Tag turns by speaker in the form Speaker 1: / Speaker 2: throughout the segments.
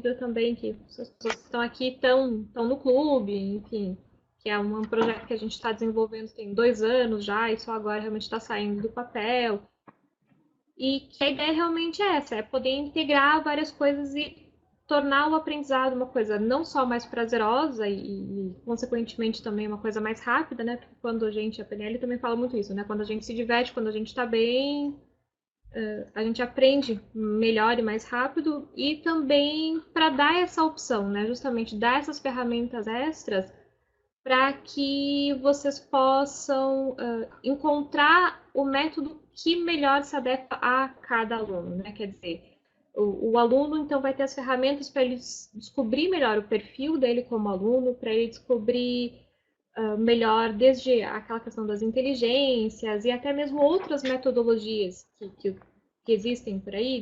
Speaker 1: dúvida também que as pessoas que estão aqui estão no clube, enfim, que é um projeto que a gente está desenvolvendo tem 2 anos já e só agora realmente está saindo do papel. E que a ideia realmente é essa, é poder integrar várias coisas e tornar o aprendizado uma coisa não só mais prazerosa consequentemente, também uma coisa mais rápida, né? Porque quando a PNL também fala muito isso, né? Quando a gente se diverte, quando a gente está bem, a gente aprende melhor e mais rápido e também para dar essa opção, né? Justamente dar essas ferramentas extras para que vocês possam encontrar o método que melhor se adequa a cada aluno, né? Quer dizer, o aluno então vai ter as ferramentas para ele descobrir melhor o perfil dele como aluno, para ele descobrir melhor desde aquela questão das inteligências e até mesmo outras metodologias que existem por aí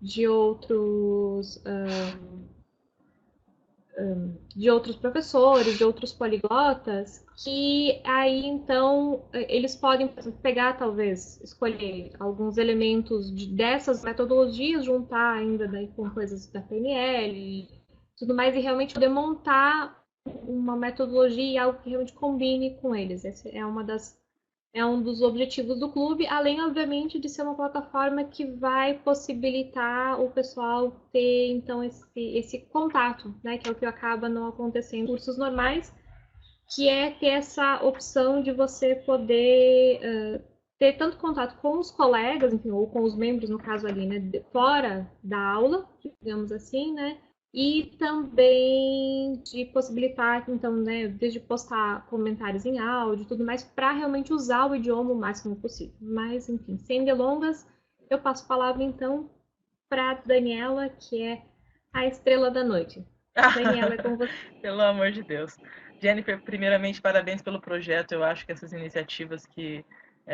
Speaker 1: de outros de outros professores, de outros poliglotas, que aí então eles podem pegar, talvez, escolher alguns elementos dessas metodologias, juntar ainda daí com coisas da PNL e tudo mais, e realmente poder montar uma metodologia e algo que realmente combine com eles. Essa é uma das é um dos objetivos do clube, além, obviamente, de ser uma plataforma que vai possibilitar o pessoal ter, então, esse contato, né? Que é o que acaba não acontecendo em cursos normais, que é ter essa opção de você poder ter tanto contato com os colegas, enfim, ou com os membros, no caso ali, né, fora da aula, digamos assim, né, e também de possibilitar, então, né, desde postar comentários em áudio e tudo mais, para realmente usar o idioma o máximo possível. Mas, enfim, sem delongas, eu passo a palavra, então, para Daniela, que é a estrela da noite. Daniela, é com você.
Speaker 2: Pelo amor de Deus. Jennifer, primeiramente, parabéns pelo projeto. Eu acho que essas iniciativas que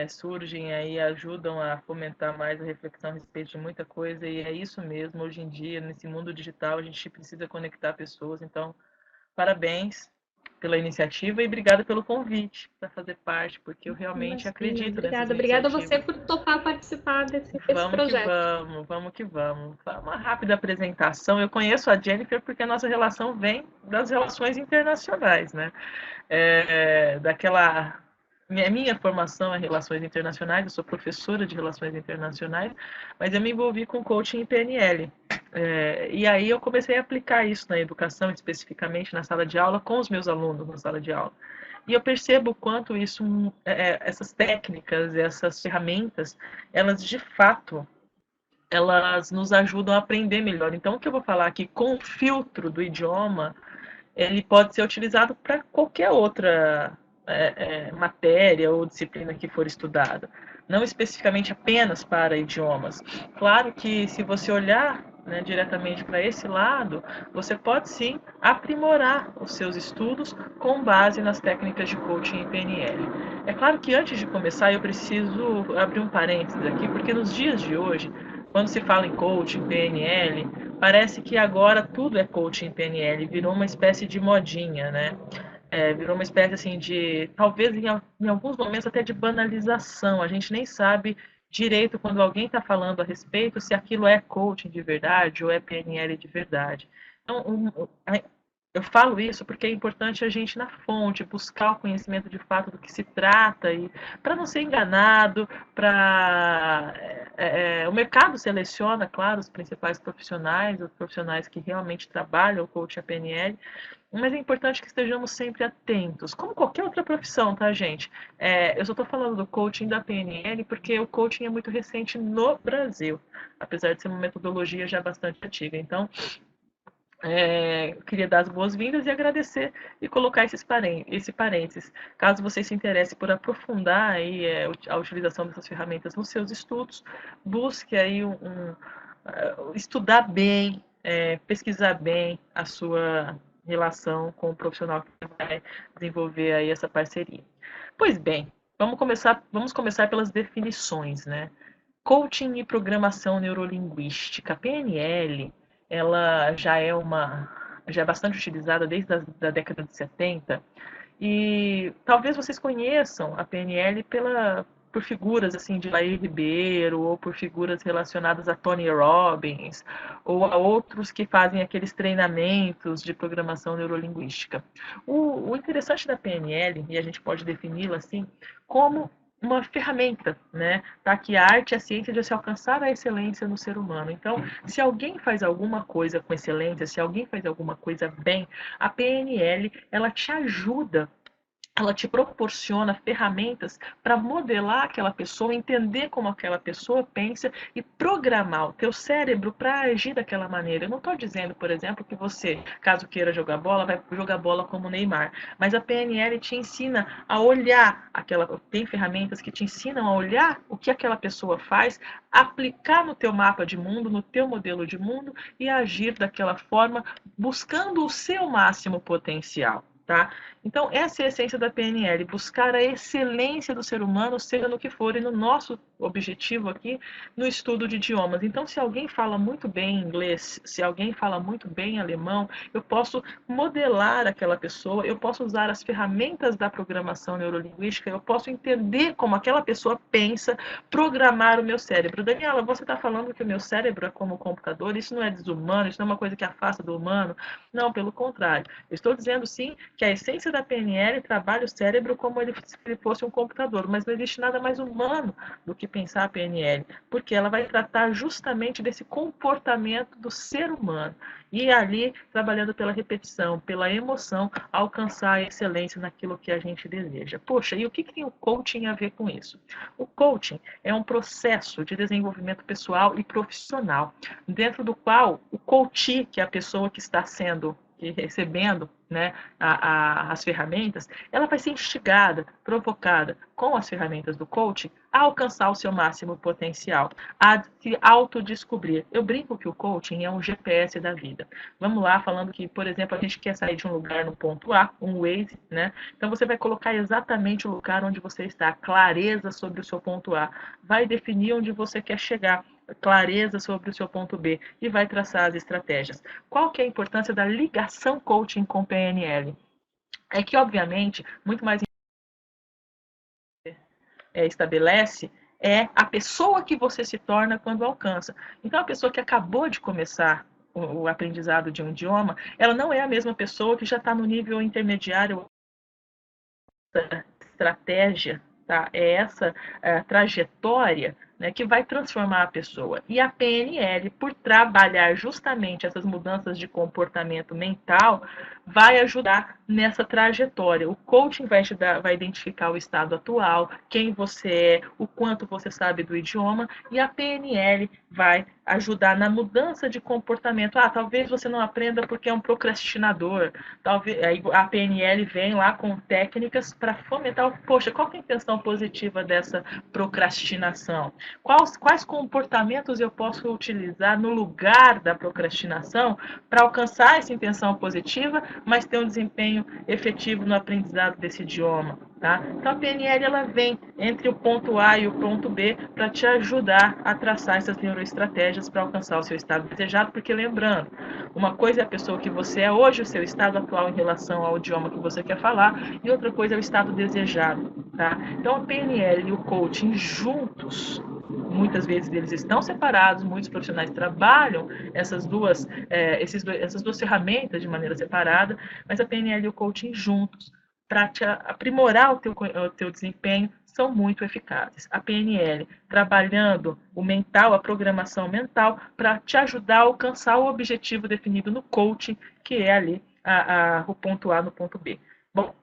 Speaker 2: surgem aí ajudam a fomentar mais a reflexão a respeito de muita coisa, e é isso mesmo. Hoje em dia, nesse mundo digital, a gente precisa conectar pessoas. Então, parabéns pela iniciativa e obrigada pelo convite para fazer parte, porque eu realmente
Speaker 1: Imagina,
Speaker 2: acredito nessas
Speaker 1: obrigada. Obrigada a você
Speaker 2: iniciativas.
Speaker 1: por topar participar desse
Speaker 2: Vamos que
Speaker 1: projeto.
Speaker 2: vamos, vamos que vamos. Uma rápida apresentação. Eu conheço a Jennifer porque a nossa relação vem das relações internacionais, né? Daquela minha formação é relações internacionais, eu sou professora de relações internacionais, mas eu me envolvi com coaching em PNL. E aí eu comecei a aplicar isso na educação, especificamente na sala de aula, com os meus alunos na sala de aula. E eu percebo o quanto isso, essas técnicas, essas ferramentas, elas de fato, elas nos ajudam a aprender melhor. Então, o que eu vou falar aqui com o filtro do idioma, ele pode ser utilizado para qualquer outra matéria ou disciplina que for estudada, não especificamente apenas para idiomas. Claro que se você olhar, né, diretamente para esse lado, você pode sim aprimorar os seus estudos com base nas técnicas de coaching em PNL. É claro que antes de começar eu preciso abrir um parênteses aqui, porque nos dias de hoje, quando se fala em coaching, PNL, parece que agora tudo é coaching PNL, virou uma espécie de modinha, né? Virou uma espécie assim de, talvez em alguns momentos até de banalização. A gente nem sabe direito quando alguém está falando a respeito se aquilo é coaching de verdade ou é PNL de verdade. Então, eu falo isso porque é importante a gente na fonte buscar o conhecimento de fato do que se trata e para não ser enganado, para o mercado seleciona, claro, os principais profissionais, os profissionais que realmente trabalham o coaching PNL, mas é importante que estejamos sempre atentos, como qualquer outra profissão, tá, gente? Eu só estou falando do coaching da PNL porque o coaching é muito recente no Brasil, apesar de ser uma metodologia já bastante antiga. Então, eu queria dar as boas-vindas e agradecer e colocar esse parênteses. Caso você se interesse por aprofundar aí, a utilização dessas ferramentas nos seus estudos, busque aí estudar bem, pesquisar bem a sua relação com o profissional que vai desenvolver aí essa parceria. Pois bem, vamos começar pelas definições, né? Coaching e programação neurolinguística, PNL, ela já é bastante utilizada desde a década de 70 e talvez vocês conheçam a PNL por figuras assim de Laí Ribeiro, ou por figuras relacionadas a Tony Robbins, ou a outros que fazem aqueles treinamentos de programação neurolinguística. O interessante da PNL, e a gente pode defini-la assim, como uma ferramenta, né? Tá? Que a arte é a ciência de se alcançar a excelência no ser humano. Então, se alguém faz alguma coisa com excelência, se alguém faz alguma coisa bem, a PNL, ela te ajuda, ela te proporciona ferramentas para modelar aquela pessoa, entender como aquela pessoa pensa e programar o teu cérebro para agir daquela maneira. Eu não estou dizendo, por exemplo, que você, caso queira jogar bola, vai jogar bola como Neymar, mas a PNL te ensina a olhar tem ferramentas que te ensinam a olhar o que aquela pessoa faz, aplicar no teu mapa de mundo, no teu modelo de mundo e agir daquela forma, buscando o seu máximo potencial. Tá? Então, essa é a essência da PNL, buscar a excelência do ser humano, seja no que for, e no nosso objetivo aqui, no estudo de idiomas. Então, se alguém fala muito bem inglês, se alguém fala muito bem alemão, eu posso modelar aquela pessoa, eu posso usar as ferramentas da programação neurolinguística, eu posso entender como aquela pessoa pensa, programar o meu cérebro. Daniela, você está falando que o meu cérebro é como um computador, isso não é desumano, isso não é uma coisa que afasta do humano? Não, pelo contrário. Eu estou dizendo, sim, que a essência da PNL trabalha o cérebro como se ele fosse um computador, mas não existe nada mais humano do que pensar a PNL, porque ela vai tratar justamente desse comportamento do ser humano e ali trabalhando pela repetição, pela emoção, alcançar a excelência naquilo que a gente deseja. Poxa, e o que tem o coaching a ver com isso? O coaching é um processo de desenvolvimento pessoal e profissional, dentro do qual o coach, que é a pessoa que está sendo e recebendo, né, as ferramentas, ela vai ser instigada, provocada com as ferramentas do coaching a alcançar o seu máximo potencial, a se autodescobrir. Eu brinco que o coaching é um GPS da vida. Vamos lá, falando que, por exemplo, a gente quer sair de um lugar no ponto A, um Waze, né? Então você vai colocar exatamente o lugar onde você está, clareza sobre o seu ponto A, vai definir onde você quer chegar, clareza sobre o seu ponto B e vai traçar as estratégias. Qual que é a importância da ligação coaching com PNL? É que, obviamente, muito mais estabelece é a pessoa que você se torna quando alcança. Então, a pessoa que acabou de começar o aprendizado de um idioma, ela não é a mesma pessoa que já está no nível intermediário. Estratégia, tá? É essa trajetória, né, que vai transformar a pessoa. E a PNL, por trabalhar justamente essas mudanças de comportamento mental, vai ajudar nessa trajetória. O coaching vai identificar o estado atual, quem você é, o quanto você sabe do idioma, e a PNL vai ajudar na mudança de comportamento. Ah, talvez você não aprenda porque é um procrastinador. Talvez aí a PNL vem lá com técnicas para fomentar. Poxa, qual que é a intenção positiva dessa procrastinação? Quais comportamentos eu posso utilizar no lugar da procrastinação para alcançar essa intenção positiva, mas ter um desempenho efetivo no aprendizado desse idioma? Tá? Então a PNL ela vem entre o ponto A e o ponto B para te ajudar a traçar essas neuroestratégias para alcançar o seu estado desejado, porque lembrando, uma coisa é a pessoa que você é hoje, o seu estado atual em relação ao idioma que você quer falar, e outra coisa é o estado desejado. Tá? Então a PNL e o coaching juntos, muitas vezes eles estão separados, muitos profissionais trabalham essas duas ferramentas de maneira separada, mas a PNL e o coaching juntos, para te aprimorar o teu desempenho, são muito eficazes. A PNL, trabalhando o mental, a programação mental, para te ajudar a alcançar o objetivo definido no coaching, que é ali o ponto A no ponto B. Bom,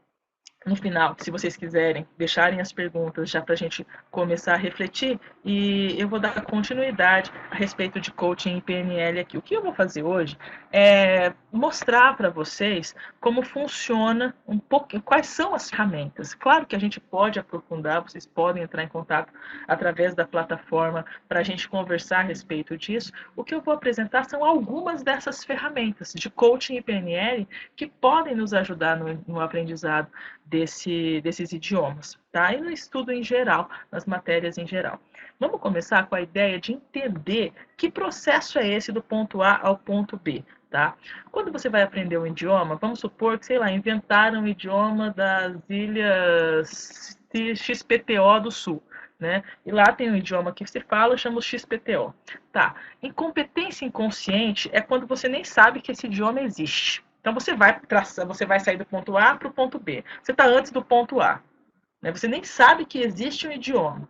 Speaker 2: no final, se vocês quiserem, deixarem as perguntas já para a gente começar a refletir, e eu vou dar continuidade a respeito de coaching e PNL aqui. O que eu vou fazer hoje é mostrar para vocês como funciona um pouco, quais são as ferramentas. Claro que a gente pode aprofundar, vocês podem entrar em contato através da plataforma para a gente conversar a respeito disso. O que eu vou apresentar são algumas dessas ferramentas de coaching e PNL que podem nos ajudar no aprendizado desses idiomas, tá? E no estudo em geral, nas matérias em geral. Vamos começar com a ideia de entender que processo é esse do ponto A ao ponto B, tá? Quando você vai aprender um idioma, vamos supor que, sei lá, inventaram o idioma das Ilhas XPTO do Sul, né? E lá tem um idioma que se fala, chama o XPTO. Tá. Incompetência inconsciente é quando você nem sabe que esse idioma existe. Então você vai sair do ponto A para o ponto B. Você está antes do ponto A, né? Você nem sabe que existe um idioma.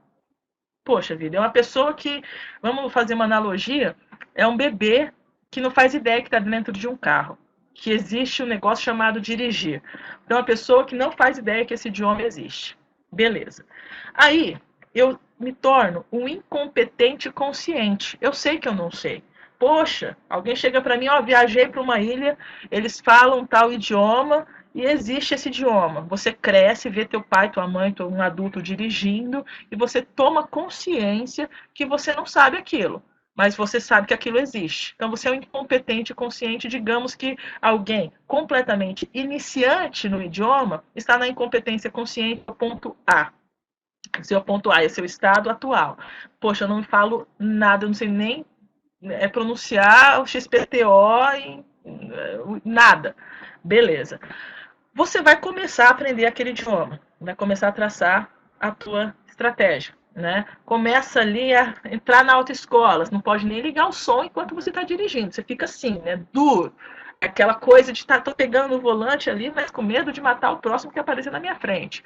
Speaker 2: Poxa vida, é uma pessoa que, vamos fazer uma analogia, é um bebê que não faz ideia que está dentro de um carro, que existe um negócio chamado dirigir. Então, é uma pessoa que não faz ideia que esse idioma existe. Beleza. Aí, eu me torno um incompetente consciente. Eu sei que eu não sei. Poxa, alguém chega para mim, ó, viajei para uma ilha, eles falam tal idioma, e existe esse idioma. Você cresce, vê teu pai, tua mãe, um adulto dirigindo, e você toma consciência que você não sabe aquilo, mas você sabe que aquilo existe. Então você é um incompetente consciente, digamos que alguém completamente iniciante no idioma está na incompetência consciente do ponto A. Seu ponto A é seu estado atual. Poxa, eu não falo nada, eu não sei nem pronunciar o XPTO em nada. Beleza. Você vai começar a aprender aquele idioma, vai começar a traçar a tua estratégia, né? Começa ali a entrar na autoescola, você não pode nem ligar o som enquanto você está dirigindo, você fica assim, né? Duro. Aquela coisa de estar pegando o volante ali, mas com medo de matar o próximo que aparecer na minha frente.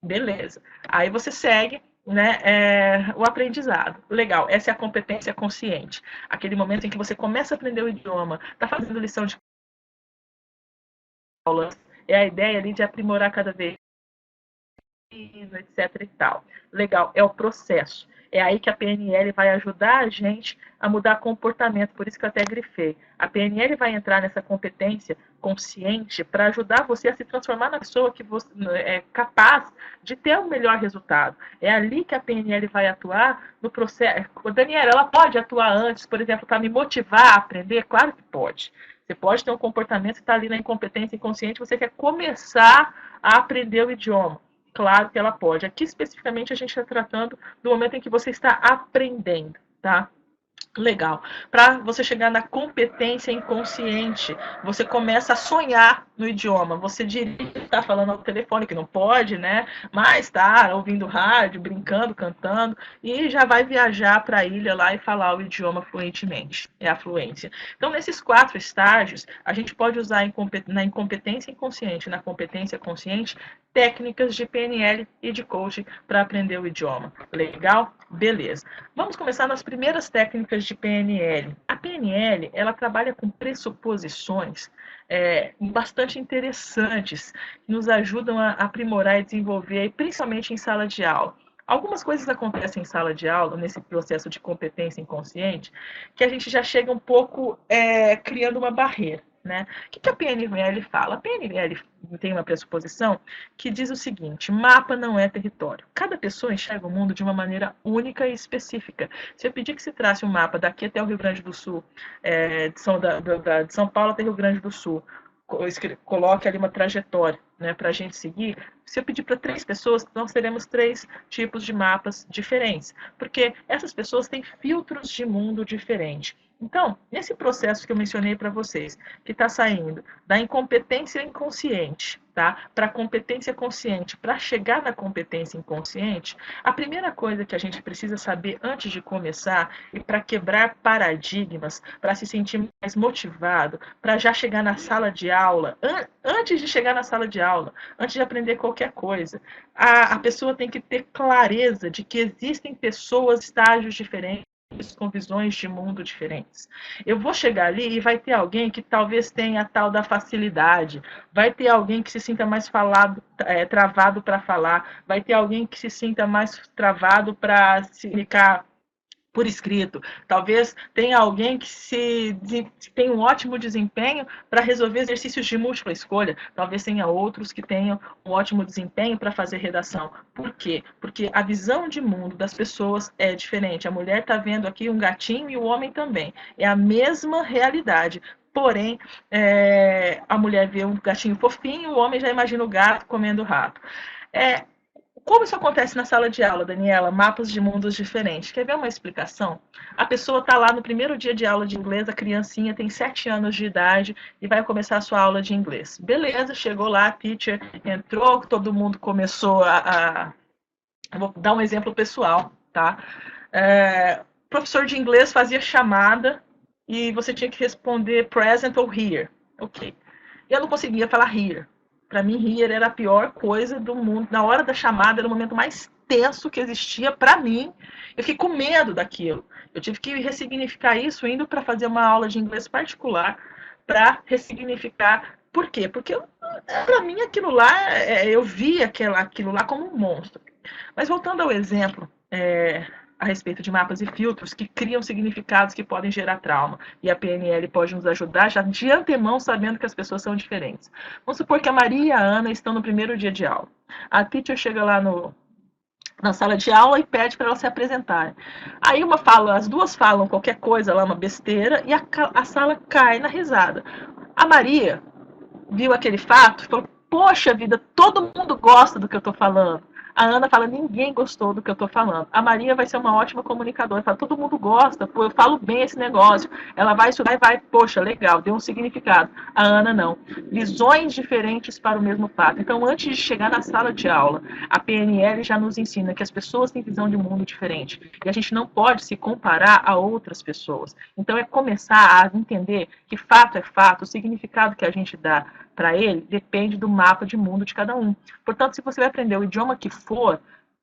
Speaker 2: Beleza. Aí você segue, né, o aprendizado. Legal, essa é a competência consciente. Aquele momento em que você começa a aprender o idioma, está fazendo lição de aula, é a ideia ali de aprimorar cada vez, etc e tal. Legal, é o processo. É aí que a PNL vai ajudar a gente a mudar comportamento, por isso que eu até grifei. A PNL vai entrar nessa competência consciente para ajudar você a se transformar na pessoa que você é capaz de ter um melhor resultado. É ali que a PNL vai atuar no processo. Daniela, ela pode atuar antes, por exemplo, para me motivar a aprender? Claro que pode. Você pode ter um comportamento que está ali na incompetência inconsciente, você quer começar a aprender o idioma. Claro que ela pode. Aqui, especificamente, a gente está tratando do momento em que você está aprendendo, tá? Legal. Para você chegar na competência inconsciente, você começa a sonhar no idioma. Você dirige, está falando ao telefone, que não pode, né? Mas está ouvindo rádio, brincando, cantando, e já vai viajar para a ilha lá e falar o idioma fluentemente. É a fluência. Então, nesses 4 estágios, a gente pode usar na incompetência inconsciente e na competência consciente técnicas de PNL e de coaching para aprender o idioma. Legal? Beleza. Vamos começar nas primeiras técnicas de PNL. A PNL, ela trabalha com pressuposições bastante interessantes, que nos ajudam a aprimorar e desenvolver, principalmente em sala de aula. Algumas coisas acontecem em sala de aula, nesse processo de competência inconsciente, que a gente já chega um pouco criando uma barreira. Né? O que a PNL fala? A PNL tem uma pressuposição que diz o seguinte: mapa não é território. Cada pessoa enxerga o mundo de uma maneira única e específica. Se eu pedir que se trace um mapa daqui até o Rio Grande do Sul, de São Paulo até o Rio Grande do Sul, coloque ali uma trajetória, né, para a gente seguir. Se eu pedir para 3 pessoas, nós teremos 3 tipos de mapas diferentes, porque essas pessoas têm filtros de mundo diferentes. Então, nesse processo que eu mencionei para vocês, que está saindo da incompetência inconsciente, tá, para a competência consciente, para chegar na competência inconsciente, a primeira coisa que a gente precisa saber antes de começar e para quebrar paradigmas, para se sentir mais motivado, para já chegar na sala de aula, antes de chegar na sala de aula, antes de aprender qualquer coisa, a pessoa tem que ter clareza de que existem pessoas, estágios diferentes, com visões de mundo diferentes. Eu vou chegar ali e vai ter alguém que talvez tenha a tal da facilidade, vai ter alguém que se sinta mais travado para falar, vai ter alguém que se sinta mais travado para se comunicar por escrito. Talvez tenha alguém que tem um ótimo desempenho para resolver exercícios de múltipla escolha. Talvez tenha outros que tenham um ótimo desempenho para fazer redação. Por quê? Porque a visão de mundo das pessoas é diferente. A mulher está vendo aqui um gatinho e o homem também. É a mesma realidade. Porém, a mulher vê um gatinho fofinho, o homem já imagina o gato comendo o rato. Como isso acontece na sala de aula, Daniela? Mapas de mundos diferentes. Quer ver uma explicação? A pessoa está lá no primeiro dia de aula de inglês, a criancinha tem 7 anos de idade e vai começar a sua aula de inglês. Beleza, chegou lá, a teacher entrou, todo mundo começou vou dar um exemplo pessoal, tá? Professor de inglês fazia chamada e você tinha que responder present ou here. Ok. Eu não conseguia falar here. Para mim, here era a pior coisa do mundo. Na hora da chamada, era o momento mais tenso que existia para mim. Eu fiquei com medo daquilo. Eu tive que ressignificar isso indo para fazer uma aula de inglês particular para ressignificar. Por quê? Porque para mim aquilo lá, eu via aquilo lá como um monstro. Mas voltando ao exemplo, a respeito de mapas e filtros que criam significados que podem gerar trauma. E a PNL pode nos ajudar já de antemão, sabendo que as pessoas são diferentes. Vamos supor que a Maria e a Ana estão no primeiro dia de aula. A teacher chega lá na sala de aula e pede para elas se apresentarem. Aí as duas falam qualquer coisa lá, uma besteira, e a sala cai na risada. A Maria viu aquele fato e falou, poxa vida, todo mundo gosta do que eu estou falando. A Ana fala, ninguém gostou do que eu estou falando. A Maria vai ser uma ótima comunicadora. Fala, todo mundo gosta, pô, eu falo bem esse negócio. Ela vai estudar e vai, poxa, legal, deu um significado. A Ana não. Visões diferentes para o mesmo fato. Então, antes de chegar na sala de aula, a PNL já nos ensina que as pessoas têm visão de mundo diferente. E a gente não pode se comparar a outras pessoas. Então, é começar a entender que fato é fato, o significado que a gente dá para ele depende do mapa de mundo de cada um. Portanto, se você vai aprender o idioma que for,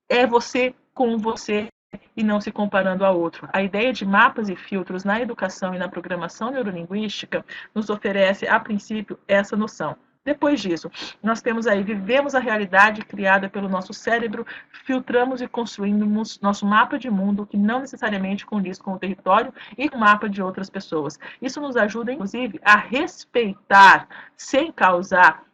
Speaker 2: é você com você e não se comparando a outro. A ideia de mapas e filtros na educação e na programação neurolinguística nos oferece, a princípio, essa noção. Depois disso, nós temos aí, vivemos a realidade criada pelo nosso cérebro, filtramos e construímos nosso mapa de mundo que não necessariamente condiz com o território e com o mapa de outras pessoas. Isso nos ajuda, inclusive, a respeitar, sem causar,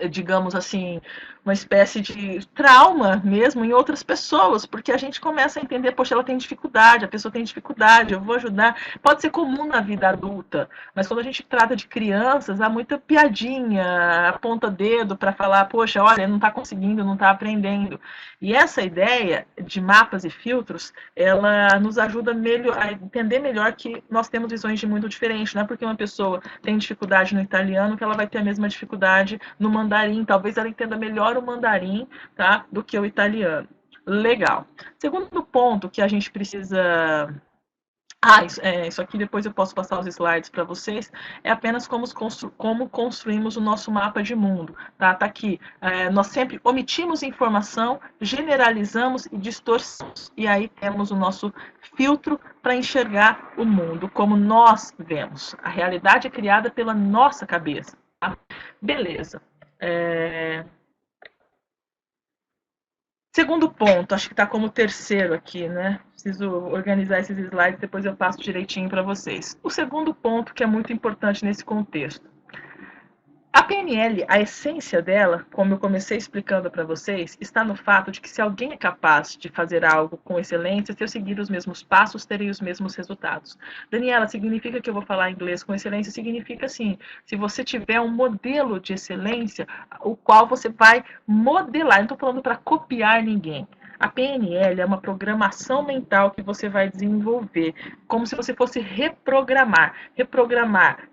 Speaker 2: digamos assim, uma espécie de trauma mesmo em outras pessoas, porque a gente começa a entender, poxa, ela tem dificuldade, a pessoa tem dificuldade, eu vou ajudar. Pode ser comum na vida adulta, mas quando a gente trata de crianças, há muita piadinha, aponta dedo para falar, poxa, olha, não está conseguindo, não está aprendendo. E essa ideia de mapas e filtros, ela nos ajuda a entender melhor que nós temos visões de mundo diferentes. Não é porque uma pessoa tem dificuldade no italiano que ela vai ter a mesma dificuldade no mandarim. Talvez ela entenda melhor o mandarim, tá, do que o italiano. Legal. Segundo ponto que a gente precisa... isso aqui depois eu posso passar os slides para vocês. É apenas como construímos o nosso mapa de mundo. Tá aqui. Nós sempre omitimos informação, generalizamos e distorcemos. E aí temos o nosso filtro para enxergar o mundo como nós vemos. A realidade é criada pela nossa cabeça. Tá? Beleza. Segundo ponto, acho que está como terceiro aqui, né? Preciso organizar esses slides, depois eu passo direitinho para vocês. O segundo ponto que é muito importante nesse contexto. A PNL, a essência dela, como eu comecei explicando para vocês, está no fato de que se alguém é capaz de fazer algo com excelência, se eu seguir os mesmos passos, terei os mesmos resultados. Daniela, significa que eu vou falar inglês com excelência? Significa sim. Se você tiver um modelo de excelência, o qual você vai modelar, não estou falando para copiar ninguém. A PNL é uma programação mental que você vai desenvolver, como se você fosse reprogramar,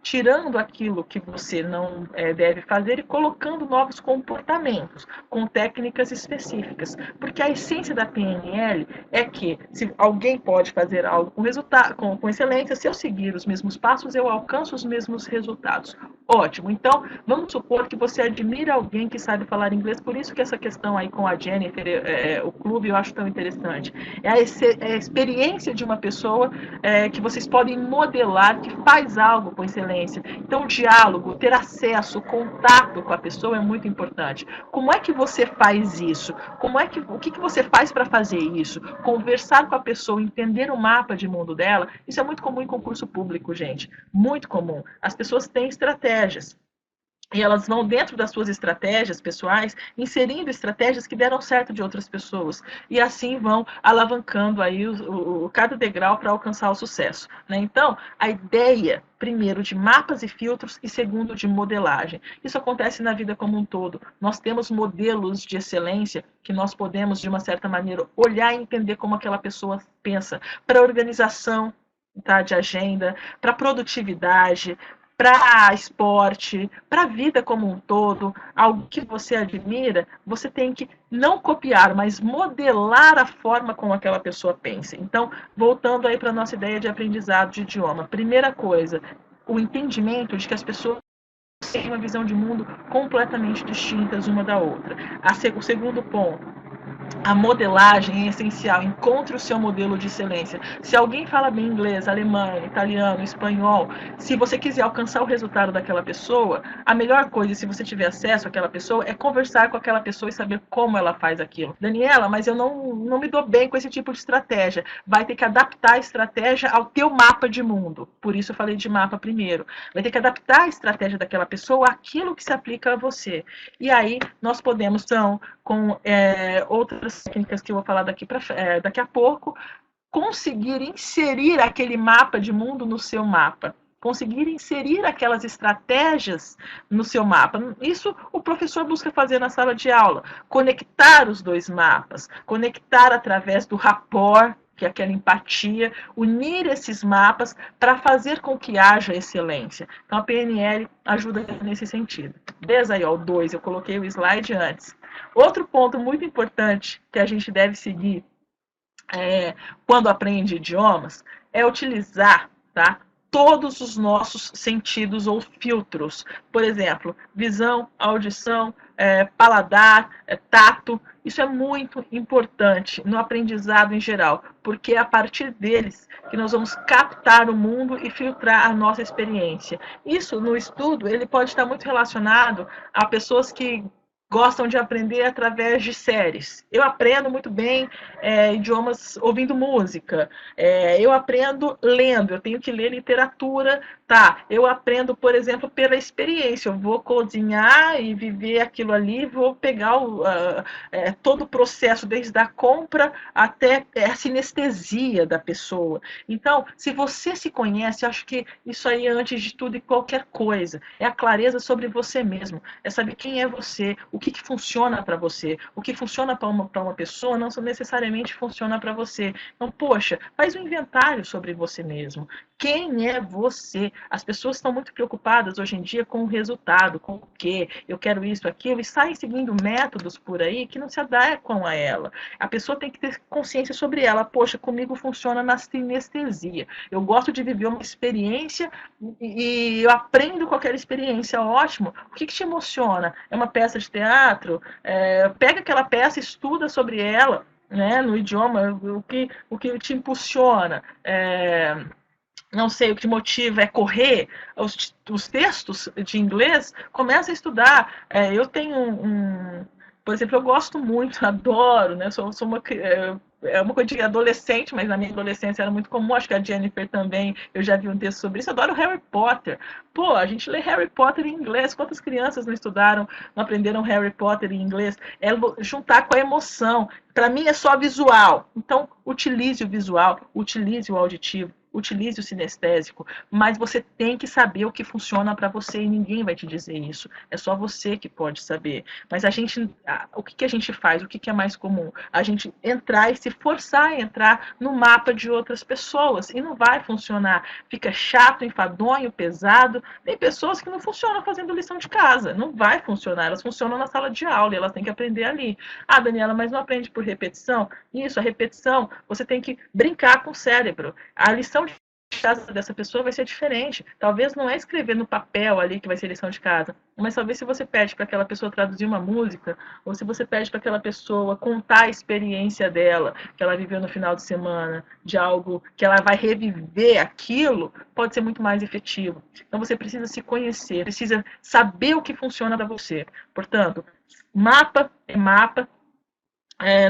Speaker 2: tirando aquilo que você não deve fazer e colocando novos comportamentos com técnicas específicas. Porque a essência da PNL é que se alguém pode fazer algo com excelência, se eu seguir os mesmos passos, eu alcanço os mesmos resultados. Ótimo. Então, vamos supor que você admira alguém que sabe falar inglês, por isso que essa questão aí com a Jennifer, o clube, eu acho tão interessante. É a experiência de uma pessoa que vocês podem modelar, que faz algo com excelência. Então, o diálogo, ter acesso, contato com a pessoa é muito importante. Como é que você faz isso? O que você faz para fazer isso? Conversar com a pessoa, entender o mapa de mundo dela, isso é muito comum em concurso público, gente. Muito comum. As pessoas têm estratégias. E elas vão, dentro das suas estratégias pessoais, inserindo estratégias que deram certo de outras pessoas. E assim vão alavancando aí cada degrau para alcançar o sucesso. Né? Então, a ideia, primeiro, de mapas e filtros e segundo, de modelagem. Isso acontece na vida como um todo. Nós temos modelos de excelência que nós podemos, de uma certa maneira, olhar e entender como aquela pessoa pensa. Para organização, tá, de agenda, para produtividade, para esporte, para a vida como um todo, algo que você admira, você tem que não copiar, mas modelar a forma como aquela pessoa pensa. Então, voltando aí para a nossa ideia de aprendizado de idioma, primeira coisa, o entendimento de que as pessoas têm uma visão de mundo completamente distintas uma da outra. O segundo ponto, a modelagem é essencial. Encontre o seu modelo de excelência. Se alguém fala bem inglês, alemão, italiano, espanhol, se você quiser alcançar o resultado daquela pessoa, a melhor coisa, se você tiver acesso àquela pessoa, é conversar com aquela pessoa e saber como ela faz aquilo. Daniela, mas eu não me dou bem com esse tipo de estratégia. Vai ter que adaptar a estratégia ao teu mapa de mundo. Por isso eu falei de mapa primeiro. Vai ter que adaptar a estratégia daquela pessoa àquilo que se aplica a você. E aí nós podemos, então, com outras técnicas que eu vou falar daqui a pouco, conseguir inserir aquele mapa de mundo no seu mapa, conseguir inserir aquelas estratégias no seu mapa. Isso o professor busca fazer na sala de aula, conectar os dois mapas, conectar através do rapport, que é aquela empatia, unir esses mapas para fazer com que haja excelência. Então a PNL ajuda nesse sentido. Desde aí, ó, o 2, eu coloquei o slide antes. Outro ponto muito importante que a gente deve seguir quando aprende idiomas é utilizar, tá, todos os nossos sentidos ou filtros. Por exemplo, visão, audição, paladar, tato. Isso é muito importante no aprendizado em geral, porque é a partir deles que nós vamos captar o mundo e filtrar a nossa experiência. Isso, no estudo, ele pode estar muito relacionado a pessoas que gostam de aprender através de séries. Eu aprendo muito bem idiomas ouvindo música. Eu aprendo lendo, eu tenho que ler literatura. Tá, eu aprendo, por exemplo, pela experiência. Eu vou cozinhar e viver aquilo ali, vou pegar todo o processo, desde a compra até a sinestesia da pessoa. Então, se você se conhece, acho que isso aí, antes de tudo e qualquer coisa, é a clareza sobre você mesmo, é saber quem é você, o que funciona para você, o que funciona para uma pessoa não necessariamente funciona para você. Então, poxa, faz um inventário sobre você mesmo. Quem é você? As pessoas estão muito preocupadas hoje em dia com o resultado, com o quê? Eu quero isso, aquilo, e saem seguindo métodos por aí que não se adequam a ela. A pessoa tem que ter consciência sobre ela. Poxa, comigo funciona na sinestesia. Eu gosto de viver uma experiência e eu aprendo com aquela experiência. Ótimo. O que te emociona? É uma peça de teatro? Pega aquela peça, estuda sobre ela, né, no idioma, o que te impulsiona. Não sei, o que te motiva é correr, os textos de inglês, começa a estudar. Eu tenho por exemplo, eu gosto muito, adoro, né? Sou uma coisa de adolescente, mas na minha adolescência era muito comum, acho que a Jennifer também, eu já vi um texto sobre isso, eu adoro Harry Potter. Pô, a gente lê Harry Potter em inglês, quantas crianças não estudaram, não aprenderam Harry Potter em inglês? É juntar com a emoção. Para mim é só visual, então utilize o visual, utilize o auditivo, utilize o sinestésico, mas você tem que saber o que funciona para você e ninguém vai te dizer isso. É só você que pode saber. Mas o que a gente faz? O que é mais comum? A gente entrar e se forçar a entrar no mapa de outras pessoas e não vai funcionar. Fica chato, enfadonho, pesado. Tem pessoas que não funcionam fazendo lição de casa. Não vai funcionar. Elas funcionam na sala de aula e elas têm que aprender ali. Ah, Daniela, mas não aprende por repetição? Isso, a repetição, você tem que brincar com o cérebro. A lição de casa dessa pessoa vai ser diferente. Talvez não é escrever no papel ali que vai ser lição de casa, mas talvez se você pede para aquela pessoa traduzir uma música, ou se você pede para aquela pessoa contar a experiência dela, que ela viveu no final de semana, de algo que ela vai reviver aquilo, pode ser muito mais efetivo. Então você precisa se conhecer, precisa saber o que funciona para você. Portanto, mapa é mapa,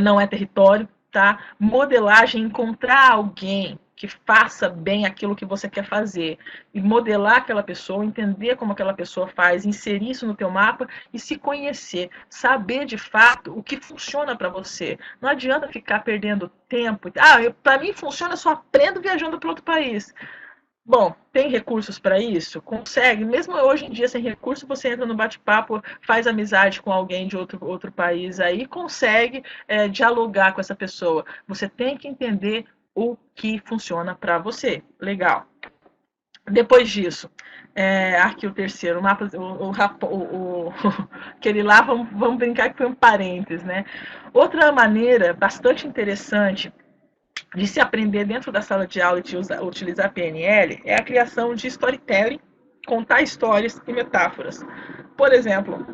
Speaker 2: não é território, tá? Modelagem, encontrar alguém que faça bem aquilo que você quer fazer. E modelar aquela pessoa, entender como aquela pessoa faz, inserir isso no teu mapa e se conhecer. Saber de fato o que funciona para você. Não adianta ficar perdendo tempo. Para mim funciona, eu só aprendo viajando para outro país. Bom, tem recursos para isso? Consegue. Mesmo hoje em dia, sem recurso, você entra no bate-papo, faz amizade com alguém de outro país aí, consegue dialogar com essa pessoa. Você tem que entender o que funciona para você. Legal. Depois disso, aqui o terceiro, o mapa, aquele lá, vamos brincar que foi um parênteses, né? Outra maneira bastante interessante de se aprender dentro da sala de aula e de utilizar PNL é a criação de storytelling, contar histórias e metáforas. Por exemplo,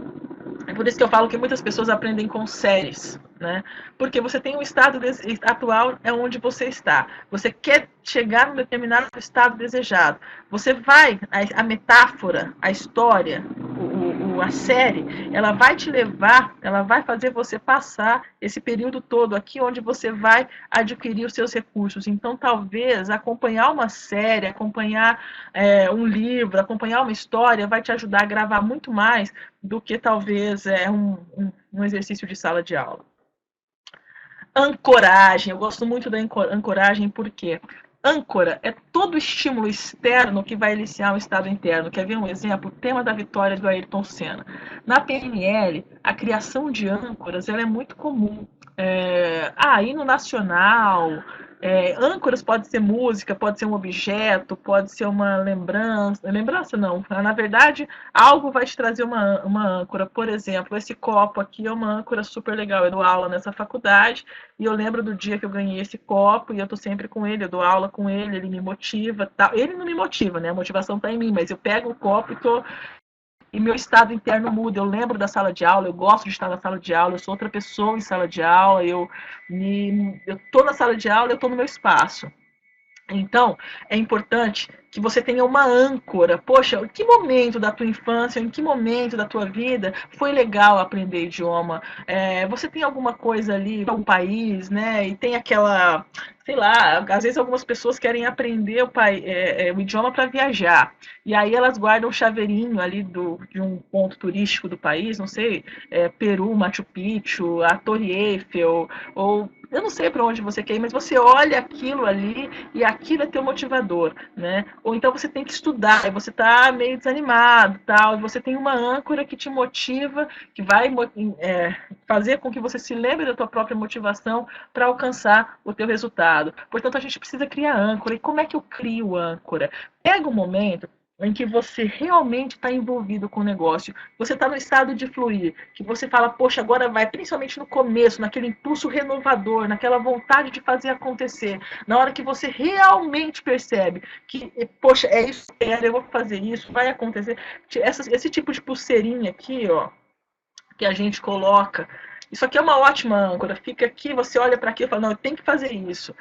Speaker 2: é por isso que eu falo que muitas pessoas aprendem com séries, né? Porque você tem o estado atual, é onde você está. Você quer chegar num determinado estado desejado. Você vai, a metáfora, a história, a série, ela vai te levar, ela vai fazer você passar esse período todo aqui onde você vai adquirir os seus recursos. Então, talvez acompanhar uma série, acompanhar um livro, acompanhar uma história vai te ajudar a gravar muito mais do que talvez um exercício de sala de aula. Ancoragem, eu gosto muito da ancoragem porque âncora é todo estímulo externo que vai iniciar um estado interno. Quer ver um exemplo? O tema da vitória do Ayrton Senna. Na PNL, a criação de âncoras ela é muito comum. Hino nacional, âncoras pode ser música, pode ser um objeto, pode ser uma lembrança. Lembrança não, na verdade, algo vai te trazer uma âncora. Por exemplo, esse copo aqui é uma âncora super legal. Eu dou aula nessa faculdade e eu lembro do dia que eu ganhei esse copo e eu tô sempre com ele, eu dou aula com ele, ele me motiva. Tal. Ele não me motiva, né? A motivação tá em mim, mas eu pego o copo e meu estado interno muda. Eu lembro da sala de aula, eu gosto de estar na sala de aula, eu sou outra pessoa em sala de aula, eu tô na sala de aula, eu tô no meu espaço. Então, é importante que você tenha uma âncora. Poxa, em que momento da tua infância, em que momento da tua vida foi legal aprender idioma? Você tem alguma coisa ali, um país, né? E tem aquela, sei lá, às vezes algumas pessoas querem aprender o idioma para viajar. E aí elas guardam o chaveirinho ali de um ponto turístico do país, não sei, Peru, Machu Picchu, a Torre Eiffel, ou eu não sei para onde você quer ir, mas você olha aquilo ali e aquilo é teu motivador, né? Ou então você tem que estudar, e você está meio desanimado, tal, e você tem uma âncora que te motiva, que vai fazer com que você se lembre da tua própria motivação para alcançar o teu resultado. Portanto, a gente precisa criar âncora. E como é que eu crio âncora? Pega um momento em que você realmente está envolvido com o negócio, você está no estado de fluir, que você fala, poxa, agora vai, principalmente no começo, naquele impulso renovador, naquela vontade de fazer acontecer, na hora que você realmente percebe que, poxa, é isso que eu vou fazer isso, vai acontecer. Esse tipo de pulseirinha aqui, ó, que a gente coloca, isso aqui é uma ótima âncora, fica aqui, você olha para aqui e fala, não, eu tenho que fazer isso.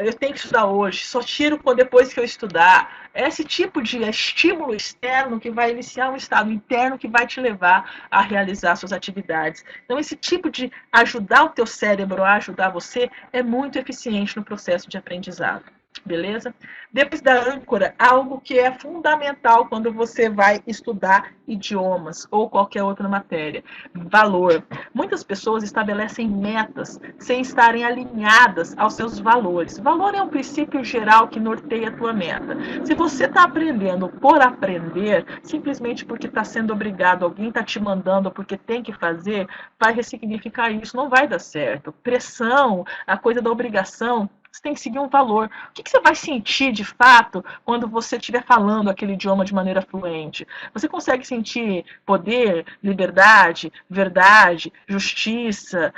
Speaker 2: Eu tenho que estudar hoje, só tiro depois que eu estudar. É esse tipo de estímulo externo que vai iniciar um estado interno que vai te levar a realizar suas atividades. Então, esse tipo de ajudar o teu cérebro a ajudar você é muito eficiente no processo de aprendizado. Beleza? Depois da âncora, algo que é fundamental quando você vai estudar idiomas ou qualquer outra matéria. Valor. Muitas pessoas estabelecem metas sem estarem alinhadas aos seus valores. Valor é um princípio geral que norteia a tua meta. Se você está aprendendo por aprender, simplesmente porque está sendo obrigado, alguém está te mandando porque tem que fazer, vai ressignificar isso, não vai dar certo. Pressão, a coisa da obrigação, você tem que seguir um valor. O que você vai sentir de fato quando você estiver falando aquele idioma de maneira fluente? Você consegue sentir poder, liberdade, verdade, justiça?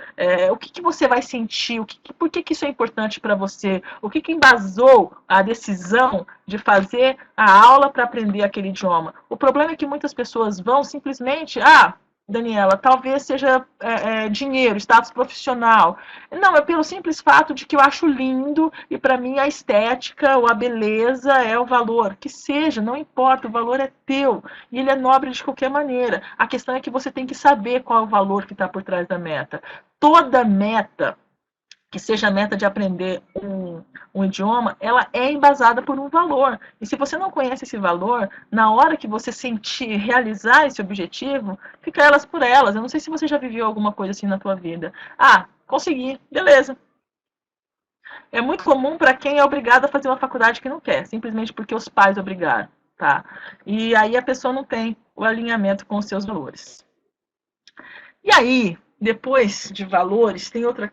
Speaker 2: O que você vai sentir? Por que isso é importante para você? O que embasou a decisão de fazer a aula para aprender aquele idioma? O problema é que muitas pessoas vão simplesmente, Daniela, talvez seja dinheiro, status profissional. Não, é pelo simples fato de que eu acho lindo e para mim a estética ou a beleza é o valor. Que seja, não importa, o valor é teu e ele é nobre de qualquer maneira. A questão é que você tem que saber qual é o valor que está por trás da meta. Toda meta que seja a meta de aprender um idioma, ela é embasada por um valor. E se você não conhece esse valor, na hora que você sentir realizar esse objetivo, fica elas por elas. Eu não sei se você já viveu alguma coisa assim na tua vida. Ah, consegui, beleza. É muito comum para quem é obrigado a fazer uma faculdade que não quer, simplesmente porque os pais obrigaram, tá? E aí a pessoa não tem o alinhamento com os seus valores. E aí, depois de valores, tem outra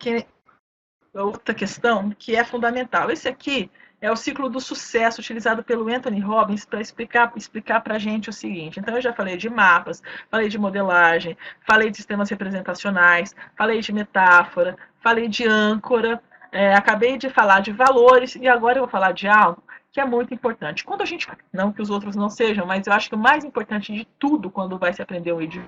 Speaker 2: questão que é fundamental. Esse aqui é o ciclo do sucesso utilizado pelo Anthony Robbins para explicar para a gente o seguinte. Então, eu já falei de mapas, falei de modelagem, falei de sistemas representacionais, falei de metáfora, falei de âncora, acabei de falar de valores e agora eu vou falar de algo que é muito importante. Quando a gente, não que os outros não sejam, mas eu acho que o mais importante de tudo quando vai se aprender um idioma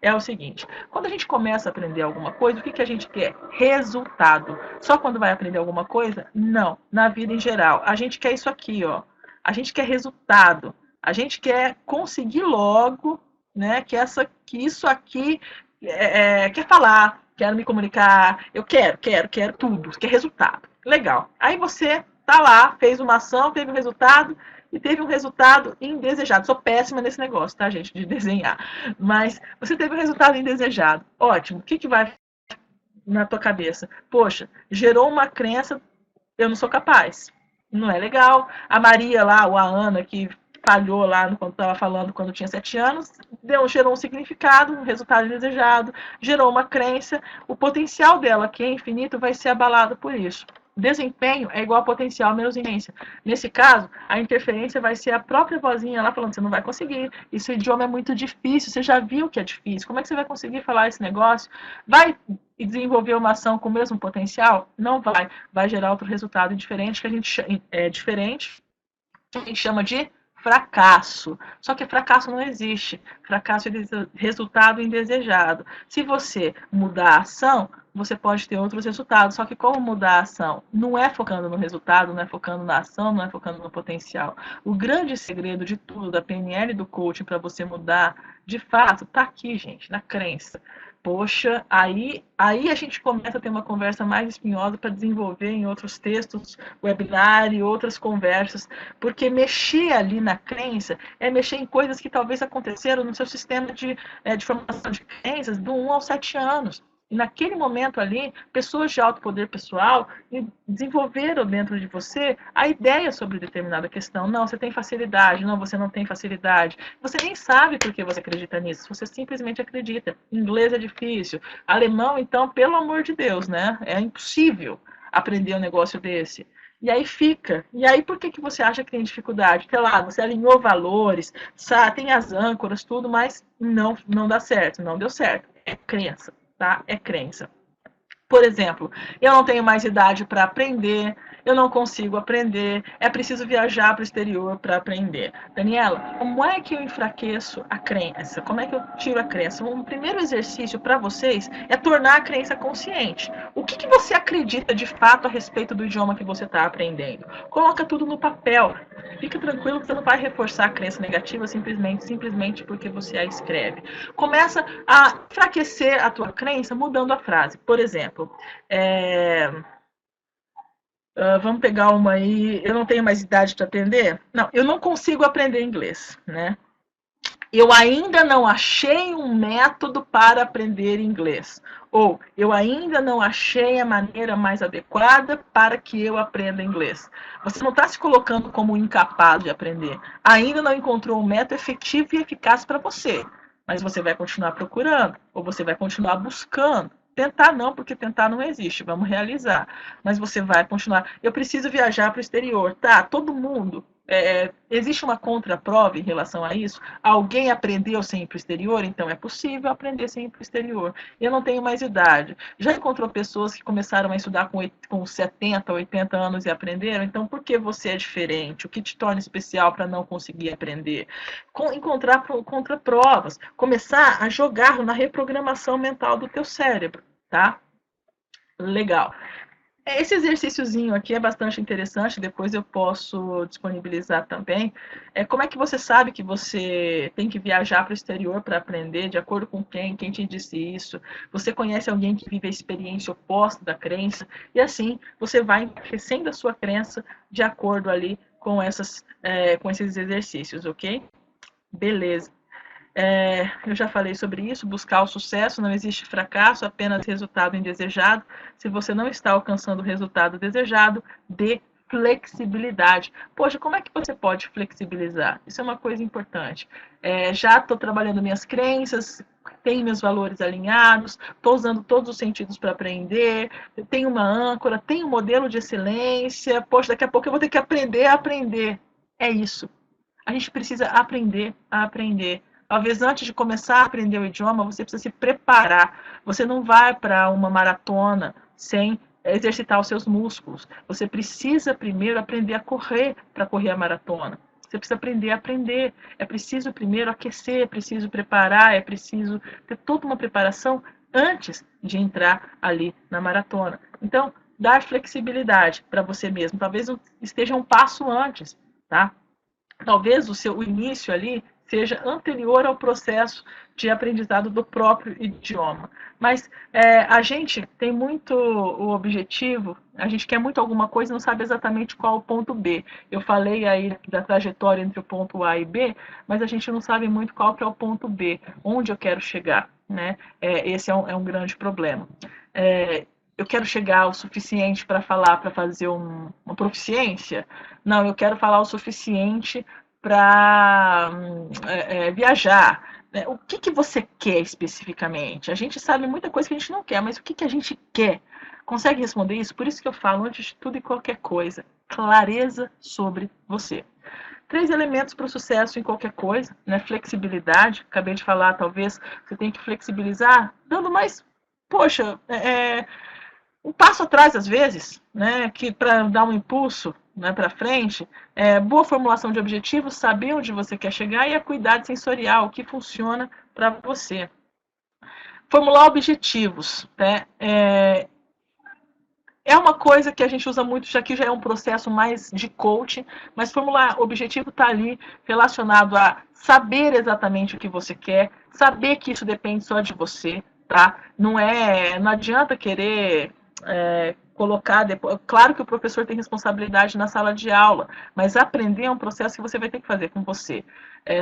Speaker 2: é o seguinte: quando a gente começa a aprender alguma coisa, o que a gente quer? Resultado. Só quando vai aprender alguma coisa? Não. Na vida em geral. A gente quer isso aqui, ó. A gente quer resultado. A gente quer conseguir logo, né? Que isso aqui quer falar, quero me comunicar, eu quero tudo, quer resultado. Legal. Aí você tá lá, fez uma ação, teve um resultado, e teve um resultado indesejado. Sou péssima nesse negócio, tá, gente, de desenhar. Mas você teve um resultado indesejado. Ótimo. O que vai na tua cabeça? Poxa, gerou uma crença, eu não sou capaz. Não é legal. A Maria lá, ou a Ana, que falhou lá quando estava falando quando tinha 7 anos, gerou um significado, um resultado indesejado, gerou uma crença. O potencial dela, que é infinito, vai ser abalado por isso. Desempenho é igual a potencial menos interferência. Nesse caso, a interferência vai ser a própria vozinha lá falando: você não vai conseguir, isso idioma é muito difícil, você já viu que é difícil, como é que você vai conseguir falar esse negócio? Vai desenvolver uma ação com o mesmo potencial? Não vai. Vai gerar outro resultado diferente, que a gente chama de fracasso. Só que fracasso não existe. Fracasso é resultado indesejado. Se você mudar a ação, você pode ter outros resultados. Só que como mudar a ação? Não é focando no resultado, não é focando na ação, não é focando no potencial. O grande segredo de tudo, da PNL e do coaching, para você mudar, de fato, está aqui, gente, na crença. Poxa, aí a gente começa a ter uma conversa mais espinhosa para desenvolver em outros textos, webinar e outras conversas, porque mexer ali na crença é mexer em coisas que talvez aconteceram no seu sistema de formação de crenças do 1 aos 7 anos. E naquele momento ali, pessoas de alto poder pessoal desenvolveram dentro de você a ideia sobre determinada questão. Não, você tem facilidade. Não, você não tem facilidade. Você nem sabe por que você acredita nisso. Você simplesmente acredita. Inglês é difícil. Alemão, então, pelo amor de Deus, né? É impossível aprender um negócio desse. E aí fica. E aí por que você acha que tem dificuldade? Sei lá, você alinhou valores, sabe, tem as âncoras, tudo, mas não dá certo, não deu certo. É crença. Tá? É crença. Por exemplo, eu não tenho mais idade para aprender, eu não consigo aprender, é preciso viajar para o exterior para aprender. Daniela, como é que eu enfraqueço a crença? Como é que eu tiro a crença? Um primeiro exercício para vocês é tornar a crença consciente. O que você acredita de fato a respeito do idioma que você está aprendendo? Coloca tudo no papel. Fica tranquilo que você não vai reforçar a crença negativa simplesmente porque você a escreve. Começa a enfraquecer a tua crença mudando a frase. Por exemplo, vamos pegar uma aí. Eu não tenho mais idade para aprender? Não, eu não consigo aprender inglês, né? Eu ainda não achei um método para aprender inglês. Ou eu ainda não achei a maneira mais adequada para que eu aprenda inglês. Você não está se colocando como incapaz de aprender. Ainda não encontrou um método efetivo e eficaz para você. Mas você vai continuar procurando. Ou você vai continuar buscando. Tentar não, porque tentar não existe. Vamos realizar. Mas você vai continuar. Eu preciso viajar para o exterior. Tá, todo mundo. Existe uma contraprova em relação a isso? Alguém aprendeu sem ir para o exterior? Então é possível aprender sem ir para o exterior. Eu não tenho mais idade. Já encontrou pessoas que começaram a estudar com 70, 80 anos e aprenderam? Então por que você é diferente? O que te torna especial para não conseguir aprender? Encontrar contraprovas. Começar a jogar na reprogramação mental do teu cérebro, tá? Legal. Esse exercíciozinho aqui é bastante interessante, depois eu posso disponibilizar também. Como é que você sabe que você tem que viajar para o exterior para aprender? De acordo com quem? Quem te disse isso? Você conhece alguém que vive a experiência oposta da crença? E assim, você vai enriquecendo a sua crença de acordo ali com esses exercícios, ok? Beleza. Eu já falei sobre isso, buscar o sucesso, não existe fracasso, apenas resultado indesejado. Se você não está alcançando o resultado desejado, dê flexibilidade. Poxa, como é que você pode flexibilizar? Isso é uma coisa importante. Já estou trabalhando minhas crenças, tenho meus valores alinhados, estou usando todos os sentidos para aprender, tenho uma âncora, tenho um modelo de excelência. Poxa, daqui a pouco eu vou ter que aprender a aprender. É isso. A gente precisa aprender a aprender. Talvez antes de começar a aprender o idioma, você precisa se preparar. Você não vai para uma maratona sem exercitar os seus músculos. Você precisa primeiro aprender a correr para correr a maratona. Você precisa aprender a aprender. É preciso primeiro aquecer, é preciso preparar, é preciso ter toda uma preparação antes de entrar ali na maratona. Então, dar flexibilidade para você mesmo. Talvez esteja um passo antes, tá? Talvez o início ali seja anterior ao processo de aprendizado do próprio idioma. Mas a gente tem muito o objetivo, a gente quer muito alguma coisa e não sabe exatamente qual é o ponto B. Eu falei aí da trajetória entre o ponto A e B, mas a gente não sabe muito qual que é o ponto B, onde eu quero chegar. Né? Esse é um grande problema. Eu quero chegar o suficiente para falar, para fazer uma proficiência? Não, eu quero falar o suficiente para viajar. O que você quer especificamente? A gente sabe muita coisa que a gente não quer, mas o que a gente quer? Consegue responder isso? Por isso que eu falo, antes de tudo e qualquer coisa, clareza sobre você. 3 elementos para o sucesso em qualquer coisa, né? Flexibilidade, acabei de falar, talvez você tenha que flexibilizar, dando mais, poxa, um passo atrás às vezes, né, que para dar um impulso, né, para frente, boa formulação de objetivos, saber onde você quer chegar e a acuidade sensorial, o que funciona para você. Formular objetivos, né, é uma coisa que a gente usa muito, já que já é um processo mais de coaching, mas formular objetivo está ali relacionado a saber exatamente o que você quer, saber que isso depende só de você, tá? Não adianta querer colocar depois. Claro que o professor tem responsabilidade na sala de aula, mas aprender é um processo que você vai ter que fazer com você.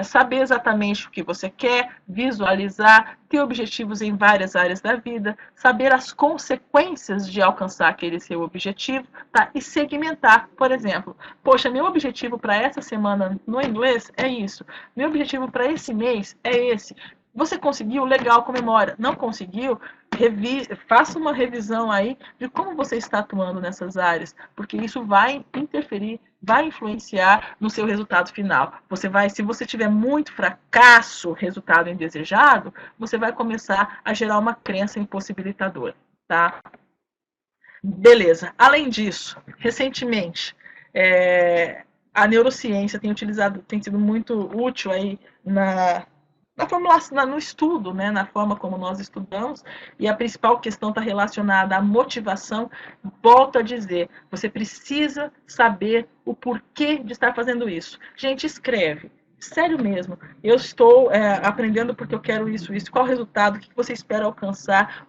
Speaker 2: Saber exatamente o que você quer, visualizar, ter objetivos em várias áreas da vida, saber as consequências de alcançar aquele seu objetivo, tá? E segmentar, por exemplo, poxa, meu objetivo para essa semana no inglês é isso, meu objetivo para esse mês é esse. Você conseguiu? Legal, comemora. Não conseguiu? Faça uma revisão aí de como você está atuando nessas áreas, porque isso vai interferir, vai influenciar no seu resultado final. Se você tiver muito fracasso, resultado indesejado, você vai começar a gerar uma crença impossibilitadora, tá? Beleza. Além disso, recentemente, a neurociência tem sido muito útil aí na formulação, no estudo, né, na forma como nós estudamos, e a principal questão está relacionada à motivação. Volto a dizer, você precisa saber o porquê de estar fazendo isso. Gente, escreve. Sério mesmo, eu estou aprendendo porque eu quero isso, qual o resultado, o que você espera alcançar,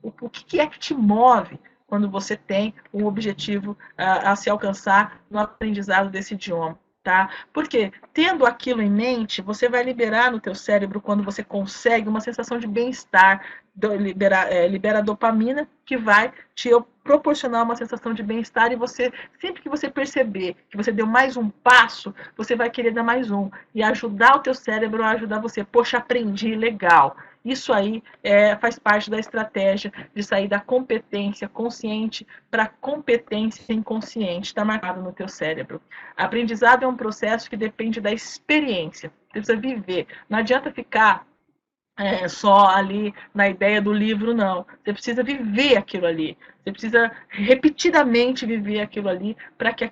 Speaker 2: o que é que te move quando você tem um objetivo a se alcançar no aprendizado desse idioma. Tá? Porque tendo aquilo em mente, você vai liberar no teu cérebro, quando você consegue, uma sensação de bem-estar, libera dopamina, que vai te proporcionar uma sensação de bem-estar, e sempre que você perceber que você deu mais um passo, você vai querer dar mais um, e ajudar o teu cérebro a ajudar você. Poxa, aprendi, legal. Isso aí faz parte da estratégia de sair da competência consciente para a competência inconsciente. Está marcado no teu cérebro. Aprendizado é um processo que depende da experiência. Você precisa viver. Não adianta ficar só ali na ideia do livro, não. Você precisa viver aquilo ali. Você precisa repetidamente viver aquilo ali para que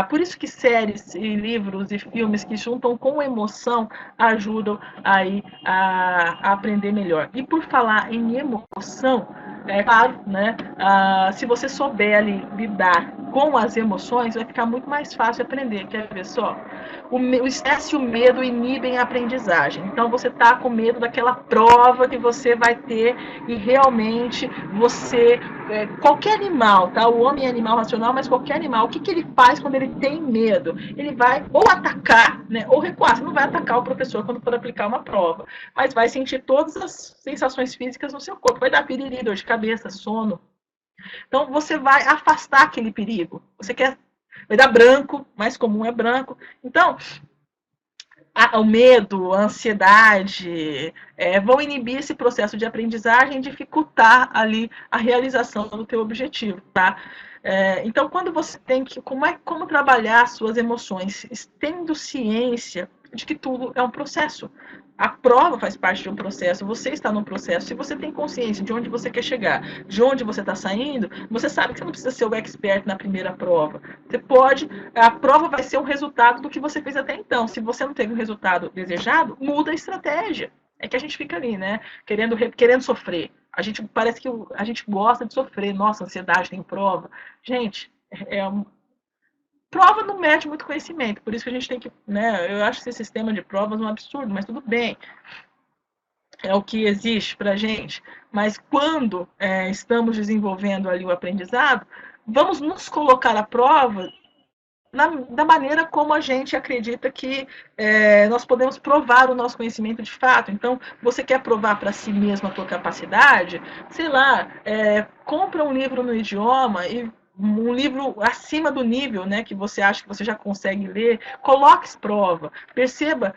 Speaker 2: Por isso que séries e livros e filmes que juntam com emoção ajudam aí a aprender melhor. E por falar em emoção, é claro, né? Se você souber ali lidar com as emoções, vai ficar muito mais fácil aprender. Quer ver só? O estresse e o medo inibem a aprendizagem. Então você está com medo daquela prova que você vai ter e realmente você qualquer animal, tá? O homem é animal racional, mas qualquer animal, o que ele faz quando ele tem medo? Ele vai ou atacar, né, ou recuar. Você não vai atacar o professor quando for aplicar uma prova, mas vai sentir todas as sensações físicas no seu corpo. Vai dar piriri, dor de cabeça, sono. Então você vai afastar aquele perigo. Vai dar branco, mais comum é branco. Então, o medo, a ansiedade, vão inibir esse processo de aprendizagem e dificultar ali a realização do teu objetivo, tá? Então, quando você tem que... Como trabalhar suas emoções? Tendo ciência de que tudo é um processo. A prova faz parte de um processo, você está num processo. Se você tem consciência de onde você quer chegar, de onde você está saindo, você sabe que você não precisa ser o expert na primeira prova. A prova vai ser o resultado do que você fez até então. Se você não teve o resultado desejado, muda a estratégia. É que a gente fica ali, né? Querendo sofrer. Parece que a gente gosta de sofrer. Nossa, ansiedade, tem prova. Gente, prova não mede muito conhecimento, por isso que a gente tem que, né, eu acho esse sistema de provas um absurdo, mas tudo bem, é o que existe para a gente, mas quando estamos desenvolvendo ali o aprendizado, vamos nos colocar à prova da maneira como a gente acredita que nós podemos provar o nosso conhecimento de fato. Então, você quer provar para si mesmo a tua capacidade, sei lá, compra um livro no idioma e um livro acima do nível, né, que você acha que você já consegue ler, coloque prova, perceba,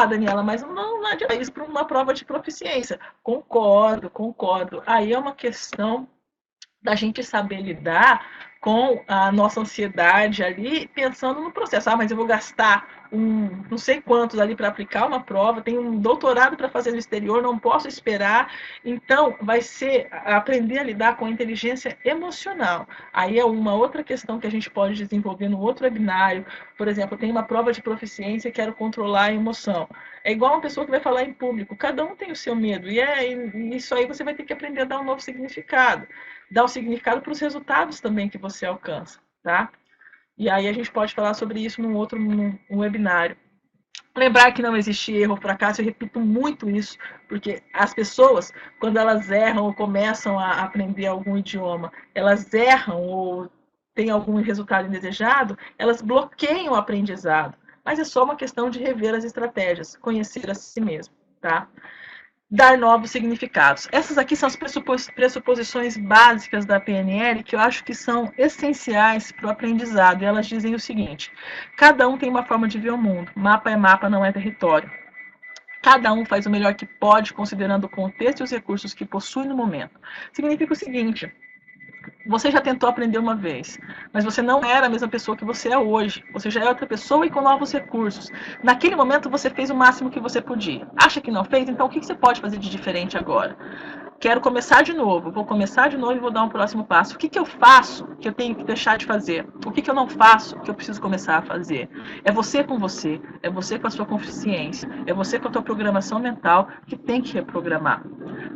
Speaker 2: Daniela, mas não adianta isso para uma prova de proficiência. Concordo. Aí é uma questão da gente saber lidar com a nossa ansiedade ali, pensando no processo. Mas eu vou gastar não sei quantos ali para aplicar uma prova, tenho um doutorado para fazer no exterior, não posso esperar. Então, vai ser aprender a lidar com a inteligência emocional. Aí é uma outra questão que a gente pode desenvolver no outro webinário. Por exemplo, eu tenho uma prova de proficiência e quero controlar a emoção. É igual uma pessoa que vai falar em público. Cada um tem o seu medo. E isso aí você vai ter que aprender a dar um novo significado. Dar um significado para os resultados também que você alcança, tá? E aí a gente pode falar sobre isso num webinário. Lembrar que não existe erro ou fracasso, eu repito muito isso, porque as pessoas, quando elas erram ou começam a aprender algum idioma, elas erram ou têm algum resultado indesejado, elas bloqueiam o aprendizado. Mas é só uma questão de rever as estratégias, conhecer a si mesmo, tá? Dar novos significados. Essas aqui são as pressuposições básicas da PNL que eu acho que são essenciais para o aprendizado. E elas dizem o seguinte: cada um tem uma forma de ver o mundo. Mapa é mapa, não é território. Cada um faz o melhor que pode, considerando o contexto e os recursos que possui no momento. Significa o seguinte: você já tentou aprender uma vez, mas você não era a mesma pessoa que você é hoje. Você já é outra pessoa e com novos recursos. Naquele momento você fez o máximo que você podia. Acha que não fez? Então o que você pode fazer de diferente agora? Quero começar de novo. Vou começar de novo e vou dar um próximo passo. O que eu faço que eu tenho que deixar de fazer? O que eu não faço que eu preciso começar a fazer? É você com você. É você com a sua consciência. É você com a tua programação mental que tem que reprogramar.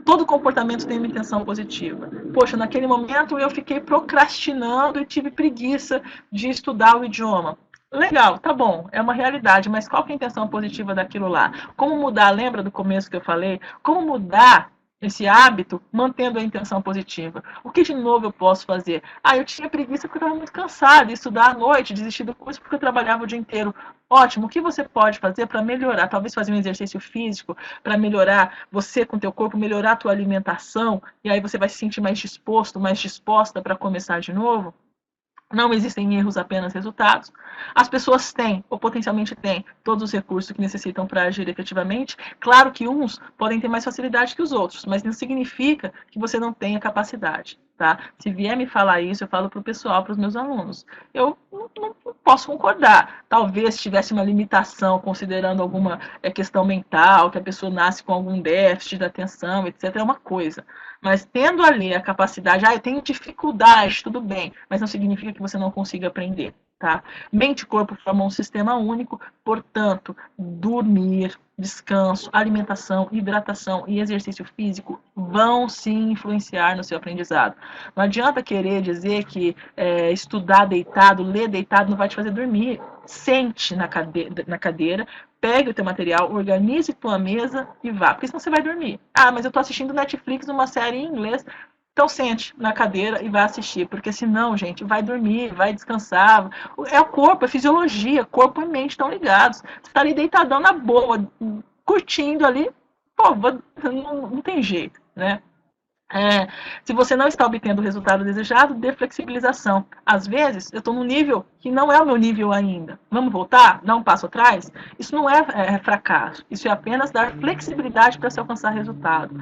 Speaker 2: Todo comportamento tem uma intenção positiva. Poxa, naquele momento eu fiquei procrastinando e tive preguiça de estudar o idioma. Legal, tá bom, é uma realidade, mas qual que é a intenção positiva daquilo lá? Como mudar, lembra do começo que eu falei? Como mudar esse hábito mantendo a intenção positiva? O que de novo eu posso fazer? Eu tinha preguiça porque eu estava muito cansada, estudar à noite, desistir do curso porque eu trabalhava o dia inteiro. Ótimo, o que você pode fazer para melhorar? Talvez fazer um exercício físico para melhorar você com o teu corpo, melhorar a tua alimentação, e aí você vai se sentir mais disposto, mais disposta para começar de novo. Não existem erros, apenas resultados. As pessoas têm, ou potencialmente têm, todos os recursos que necessitam para agir efetivamente. Claro que uns podem ter mais facilidade que os outros, mas não significa que você não tenha capacidade. Tá? Se vier me falar isso, eu falo para o pessoal, para os meus alunos. Eu não posso concordar. Talvez tivesse uma limitação, considerando alguma questão mental, que a pessoa nasce com algum déficit de atenção, etc. É uma coisa. Mas tendo ali a capacidade, eu tenho dificuldade, tudo bem, mas não significa que você não consiga aprender. Tá? Mente e corpo formam um sistema único, portanto, dormir, descanso, alimentação, hidratação e exercício físico vão sim influenciar no seu aprendizado. Não adianta querer dizer que estudar deitado, ler deitado não vai te fazer dormir. Sente na cadeira, pegue o teu material, organize tua mesa e vá, porque senão você vai dormir. Ah, mas eu estou assistindo Netflix uma série em inglês. Então sente na cadeira e vai assistir, porque senão, gente, vai dormir, vai descansar. É o corpo, é fisiologia, corpo e mente estão ligados. Você está ali deitadão na boa, curtindo ali, pô, não tem jeito, né? Se você não está obtendo o resultado desejado, dê flexibilização. Às vezes, eu estou num nível que não é o meu nível ainda. Vamos voltar? Dar um passo atrás? Isso não é fracasso. Isso é apenas dar flexibilidade para se alcançar resultado.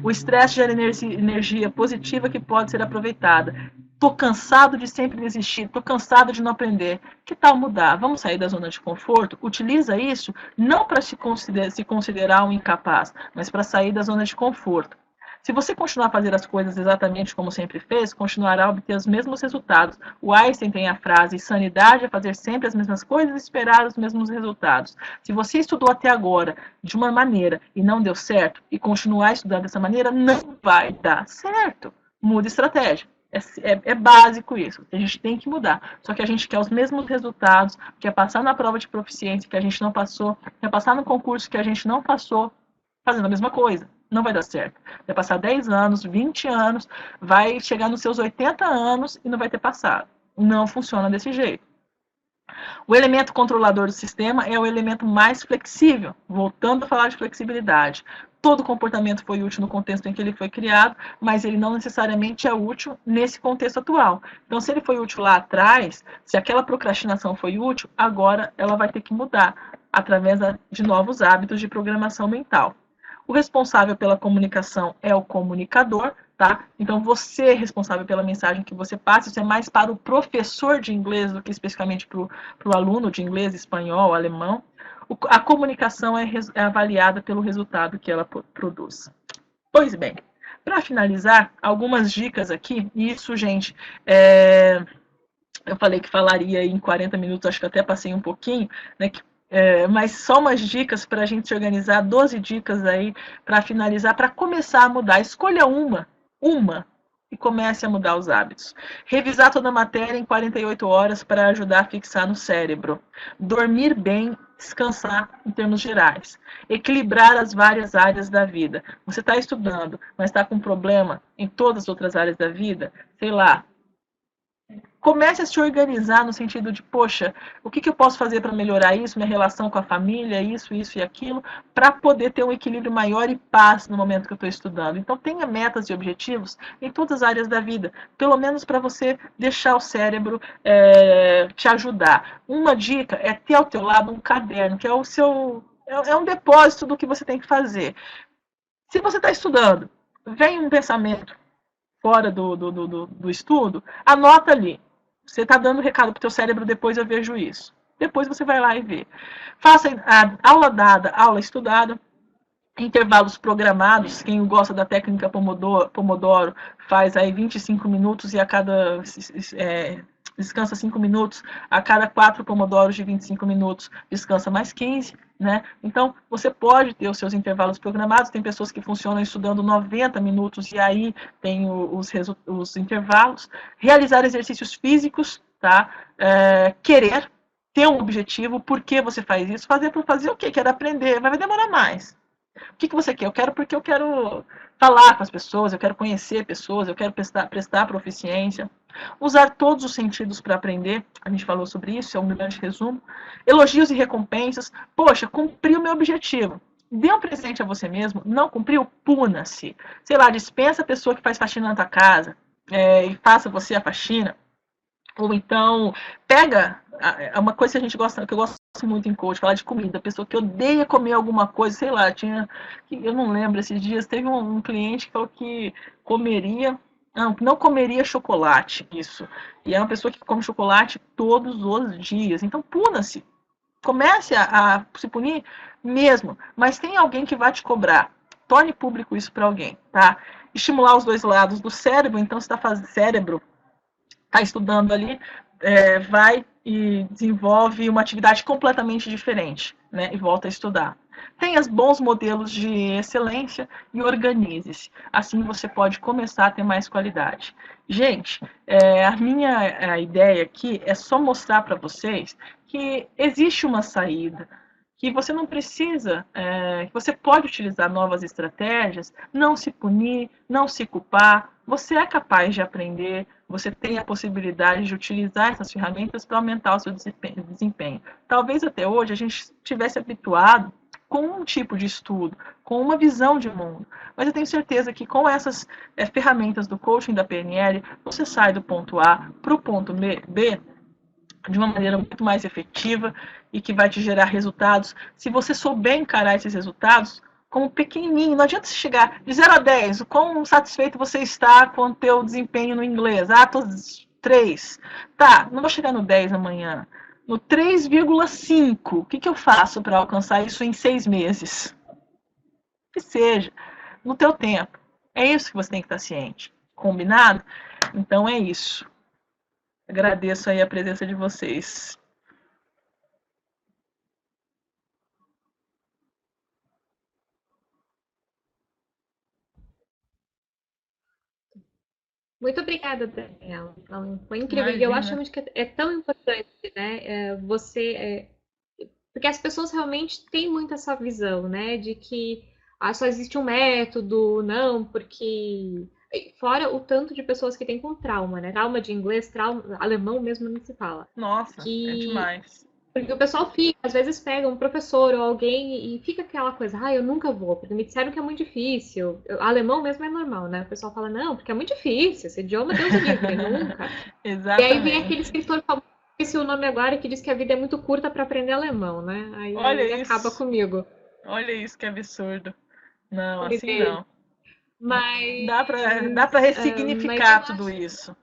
Speaker 2: O estresse gera energia positiva que pode ser aproveitada. Estou cansado de sempre desistir, estou cansado de não aprender. Que tal mudar? Vamos sair da zona de conforto? Utiliza isso não para se considerar um incapaz, mas para sair da zona de conforto. Se você continuar a fazer as coisas exatamente como sempre fez, continuará a obter os mesmos resultados. O Einstein tem a frase: sanidade é fazer sempre as mesmas coisas e esperar os mesmos resultados. Se você estudou até agora de uma maneira e não deu certo, e continuar estudando dessa maneira, não vai dar certo. Muda estratégia. É básico isso. A gente tem que mudar. Só que a gente quer os mesmos resultados, quer passar na prova de proficiência que a gente não passou, quer passar no concurso que a gente não passou, fazendo a mesma coisa. Não vai dar certo. Vai passar 10 anos, 20 anos, vai chegar nos seus 80 anos e não vai ter passado. Não funciona desse jeito. O elemento controlador do sistema é o elemento mais flexível. Voltando a falar de flexibilidade. Todo comportamento foi útil no contexto em que ele foi criado, mas ele não necessariamente é útil nesse contexto atual. Então, se ele foi útil lá atrás, se aquela procrastinação foi útil, agora ela vai ter que mudar através de novos hábitos de programação mental. O responsável pela comunicação é o comunicador, tá? Então, você é responsável pela mensagem que você passa. Isso é mais para o professor de inglês do que especificamente para o aluno de inglês, espanhol, alemão. A comunicação é avaliada pelo resultado que ela produz. Pois bem, para finalizar, algumas dicas aqui. Isso, gente, eu falei que falaria em 40 minutos, acho que até passei um pouquinho, né? Mas só umas dicas para a gente se organizar, 12 dicas aí para finalizar, para começar a mudar. Escolha uma, e comece a mudar os hábitos. Revisar toda a matéria em 48 horas para ajudar a fixar no cérebro. Dormir bem, descansar em termos gerais. Equilibrar as várias áreas da vida. Você está estudando, mas está com problema em todas as outras áreas da vida? Sei lá. Comece a se organizar no sentido de, poxa, o que eu posso fazer para melhorar isso, minha relação com a família, isso e aquilo, para poder ter um equilíbrio maior e paz no momento que eu estou estudando. Então, tenha metas e objetivos em todas as áreas da vida, pelo menos para você deixar o cérebro te ajudar. Uma dica é ter ao teu lado um caderno, que é o seu... é um depósito do que você tem que fazer. Se você está estudando, vem um pensamento fora do estudo, anota ali. Você está dando recado para o teu cérebro, depois eu vejo isso. Depois você vai lá e vê. Faça a aula dada, aula estudada, intervalos programados. Quem gosta da técnica Pomodoro faz aí 25 minutos e a cada... descansa 5 minutos, a cada 4 pomodoros de 25 minutos, descansa mais 15, né? Então, você pode ter os seus intervalos programados. Tem pessoas que funcionam estudando 90 minutos e aí tem os intervalos. Realizar exercícios físicos, tá? Querer ter um objetivo. Por que você faz isso? Fazer por fazer o quê? Quero aprender, vai demorar mais. O que você quer? Eu quero porque eu quero falar com as pessoas, eu quero conhecer pessoas, eu quero prestar proficiência. Usar todos os sentidos para aprender, a gente falou sobre isso, é um grande resumo. Elogios e recompensas. Poxa, cumpri o meu objetivo. Dê um presente a você mesmo, não cumpriu? Puna-se. Sei lá, dispensa a pessoa que faz faxina na tua casa e faça você a faxina. Ou então, pega uma coisa que a gente gosta, que eu gosto muito em coach, falar de comida. A pessoa que odeia comer alguma coisa, sei lá, eu não lembro, esses dias teve um cliente que falou que não comeria chocolate, isso. E é uma pessoa que come chocolate todos os dias. Então, puna-se. Comece a se punir mesmo. Mas tem alguém que vai te cobrar. Torne público isso para alguém, tá? Estimular os dois lados do cérebro. Então, se está estudando ali, vai e desenvolve uma atividade completamente diferente, né? E volta a estudar. Tenha bons modelos de excelência e organize-se. Assim você pode começar a ter mais qualidade. Gente, a ideia aqui é só mostrar para vocês que existe uma saída, que você não precisa, que você pode utilizar novas estratégias, não se punir, não se culpar. Você é capaz de aprender, você tem a possibilidade de utilizar essas ferramentas para aumentar o seu desempenho. Talvez até hoje a gente estivesse habituado com um tipo de estudo, com uma visão de mundo. Mas eu tenho certeza que com essas ferramentas do coaching da PNL, você sai do ponto A para o ponto B de uma maneira muito mais efetiva e que vai te gerar resultados. Se você souber encarar esses resultados como pequenininho, não adianta você chegar de 0 a 10, o quão satisfeito você está com o teu desempenho no inglês. Ah, tô 3. Tá, não vou chegar no 10 amanhã. No 3,5, o que eu faço para alcançar isso em 6 meses? Que seja, no teu tempo. É isso que você tem que estar ciente. Combinado? Então é isso. Agradeço aí a presença de vocês.
Speaker 1: Muito obrigada, Daniela. Então, foi incrível. E eu acho
Speaker 2: Imagina.
Speaker 1: realmente que é tão importante, né? Porque as pessoas realmente têm muito essa visão, né? De que só existe um método, não, porque. Fora o tanto de pessoas que têm com trauma, né? Trauma de inglês, trauma, alemão mesmo não se fala.
Speaker 2: Nossa, é
Speaker 1: Que
Speaker 2: demais.
Speaker 1: porque o pessoal fica, às vezes pega um professor ou alguém e fica aquela coisa, eu nunca vou, porque me disseram que é muito difícil. Alemão mesmo é normal, né? O pessoal fala, não, porque é muito difícil, esse idioma Deus o livre, nunca. E aí vem aquele
Speaker 2: Exatamente.
Speaker 1: escritor famoso, esqueci o nome agora, que diz que a vida é muito curta para aprender alemão, né? Aí
Speaker 2: Olha
Speaker 1: ele acaba
Speaker 2: isso.
Speaker 1: comigo.
Speaker 2: Olha isso que absurdo. Não, assim não. Dá para
Speaker 1: Mas eu
Speaker 2: ressignificar tudo
Speaker 1: acho.
Speaker 2: isso.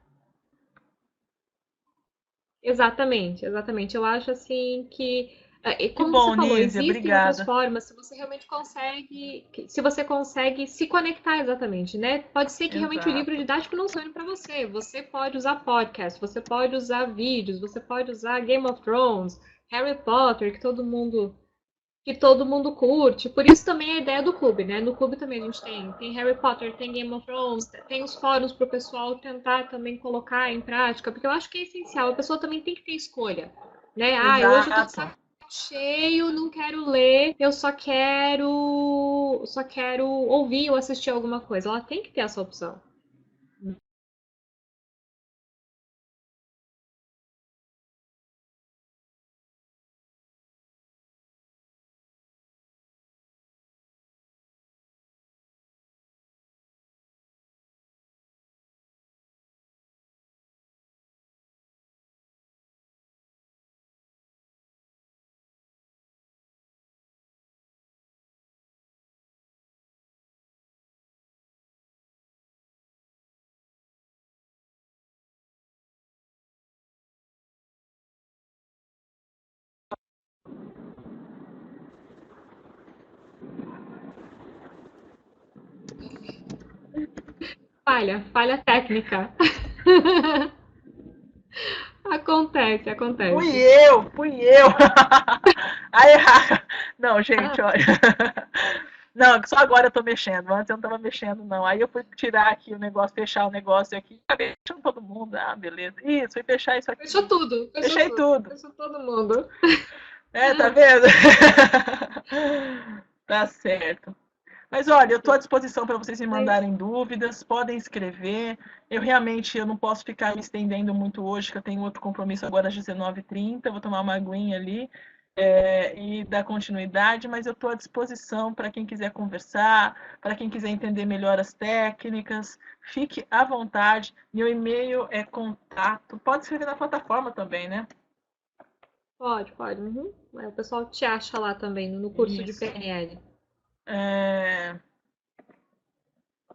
Speaker 1: Exatamente, exatamente. Eu acho assim que,
Speaker 2: Que
Speaker 1: como você
Speaker 2: bom,
Speaker 1: falou,
Speaker 2: Nízia.
Speaker 1: existem outras
Speaker 2: Obrigada.
Speaker 1: formas, se você consegue se conectar exatamente, né? Pode ser que realmente o livro
Speaker 2: Exato.
Speaker 1: didático não seja para você. Você pode usar podcast, você pode usar vídeos, você pode usar Game of Thrones, Harry Potter, que todo mundo curte. Por isso também a ideia do clube, né? No clube também a gente tem Harry Potter, tem Game of Thrones, tem os fóruns para o pessoal tentar também colocar em prática, porque eu acho que é essencial. A pessoa também tem que ter escolha, né? Hoje eu tô de
Speaker 2: Exato.
Speaker 1: saco cheio, não quero ler, eu só quero ouvir ou assistir alguma coisa. Ela tem que ter essa opção. Falha técnica. Acontece,
Speaker 2: Fui
Speaker 1: acontece.
Speaker 2: eu, fui eu. Aí, não, gente, olha. Não, só agora eu tô mexendo. Antes eu não tava mexendo, não. Aí eu fui tirar aqui o negócio, fechar o negócio aqui. Acabei fechando todo mundo. Ah, beleza. Isso, fui fechar isso
Speaker 1: Fechou
Speaker 2: aqui.
Speaker 1: tudo, fechou
Speaker 2: Fechei
Speaker 1: tudo,
Speaker 2: tudo.
Speaker 1: fechou todo mundo.
Speaker 2: Tá vendo? Tá certo. Mas olha, eu estou à disposição para vocês me
Speaker 1: Mas
Speaker 2: mandarem dúvidas, podem escrever. Eu não posso ficar me estendendo muito hoje, que eu tenho outro compromisso agora às 19h30, vou tomar uma aguinha ali e dar continuidade, mas eu estou à disposição para quem quiser conversar, para quem quiser entender melhor as técnicas, fique à vontade. Meu e-mail é contato, pode escrever na plataforma também, né?
Speaker 1: pode, pode. Uhum. O pessoal te acha lá também, no curso de
Speaker 2: Isso.
Speaker 1: PNL.
Speaker 2: É,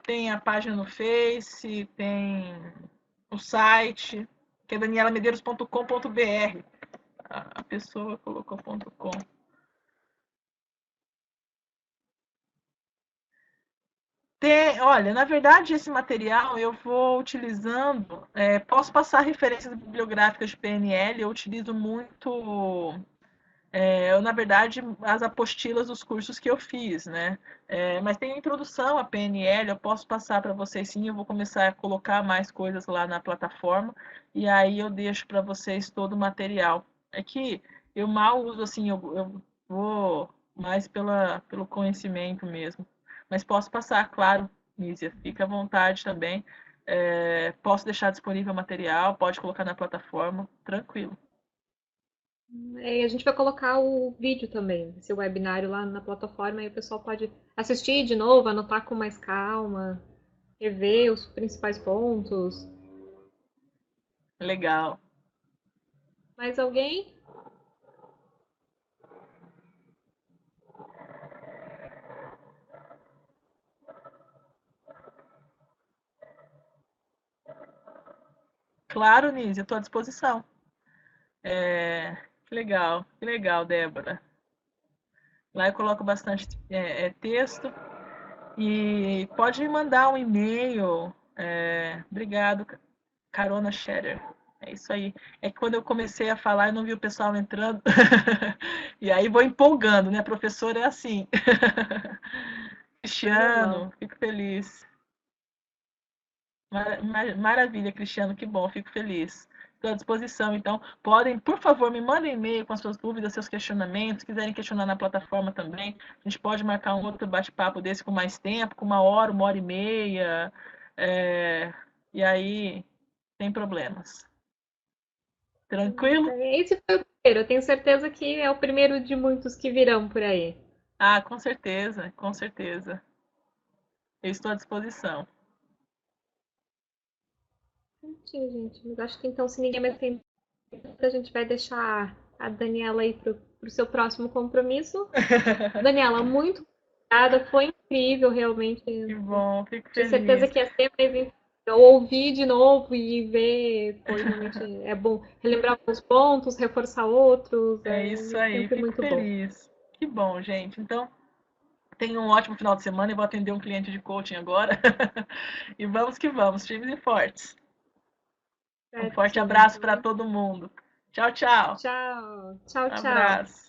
Speaker 2: tem a página no Face, tem o site, que é danielamedeiros.com.br. A pessoa colocou .com. Olha, na verdade, esse material eu vou utilizando, posso passar referências bibliográficas de PNL, eu utilizo muito, na verdade, as apostilas dos cursos que eu fiz, né? Mas tem a introdução à PNL, eu posso passar para vocês sim, eu vou começar a colocar mais coisas lá na plataforma, e aí eu deixo para vocês todo o material. É que eu mal uso, assim, eu vou mais pelo conhecimento mesmo. Mas posso passar, claro, Nízia, fica à vontade também. Posso deixar disponível o material, pode colocar na plataforma, tranquilo.
Speaker 1: E a gente vai colocar o vídeo também, esse webinário lá na plataforma, aí o pessoal pode assistir de novo, anotar com mais calma, rever os principais pontos.
Speaker 2: Legal.
Speaker 1: Mais alguém?
Speaker 2: Claro, Nízia, estou à disposição. Que legal, Débora. Lá eu coloco bastante texto e pode me mandar um e-mail. Obrigado, Carona Scherer. É isso aí. É que quando eu comecei a falar, eu não vi o pessoal entrando. E aí vou empolgando, né? Professor é assim.
Speaker 1: É normal.
Speaker 2: Cristiano, fico feliz. Maravilha, Cristiano, que bom, fico feliz. Estou à disposição, então podem, por favor, me mandem e-mail com as suas dúvidas, seus questionamentos, se quiserem questionar na plataforma também, a gente pode marcar um outro bate-papo desse com mais tempo, com 1 hora e meia, e aí, sem problemas. Tranquilo?
Speaker 1: Esse foi o primeiro, eu tenho certeza que é o primeiro de muitos que virão por aí.
Speaker 2: Ah, com certeza, com certeza. Eu estou à disposição.
Speaker 1: Certinho, gente. Mas acho que então, se ninguém mais tem, a gente vai deixar a Daniela aí pro seu próximo compromisso. Daniela, muito obrigada, foi incrível, realmente.
Speaker 2: Que bom, fico
Speaker 1: Tinha certeza
Speaker 2: feliz.
Speaker 1: que ia ser, mas eu ouvi de novo e ver, foi realmente é bom relembrar alguns pontos, reforçar outros,
Speaker 2: É isso
Speaker 1: é
Speaker 2: aí,
Speaker 1: sempre
Speaker 2: fico
Speaker 1: muito bom.
Speaker 2: feliz. Que bom, gente. Então, tenha um ótimo final de semana e vou atender um cliente de coaching agora. E vamos que vamos, firmes e fortes. Um forte
Speaker 1: Certinho,
Speaker 2: abraço para
Speaker 1: então.
Speaker 2: todo mundo. Tchau, tchau.
Speaker 1: Tchau, tchau, tchau.
Speaker 2: Abraço.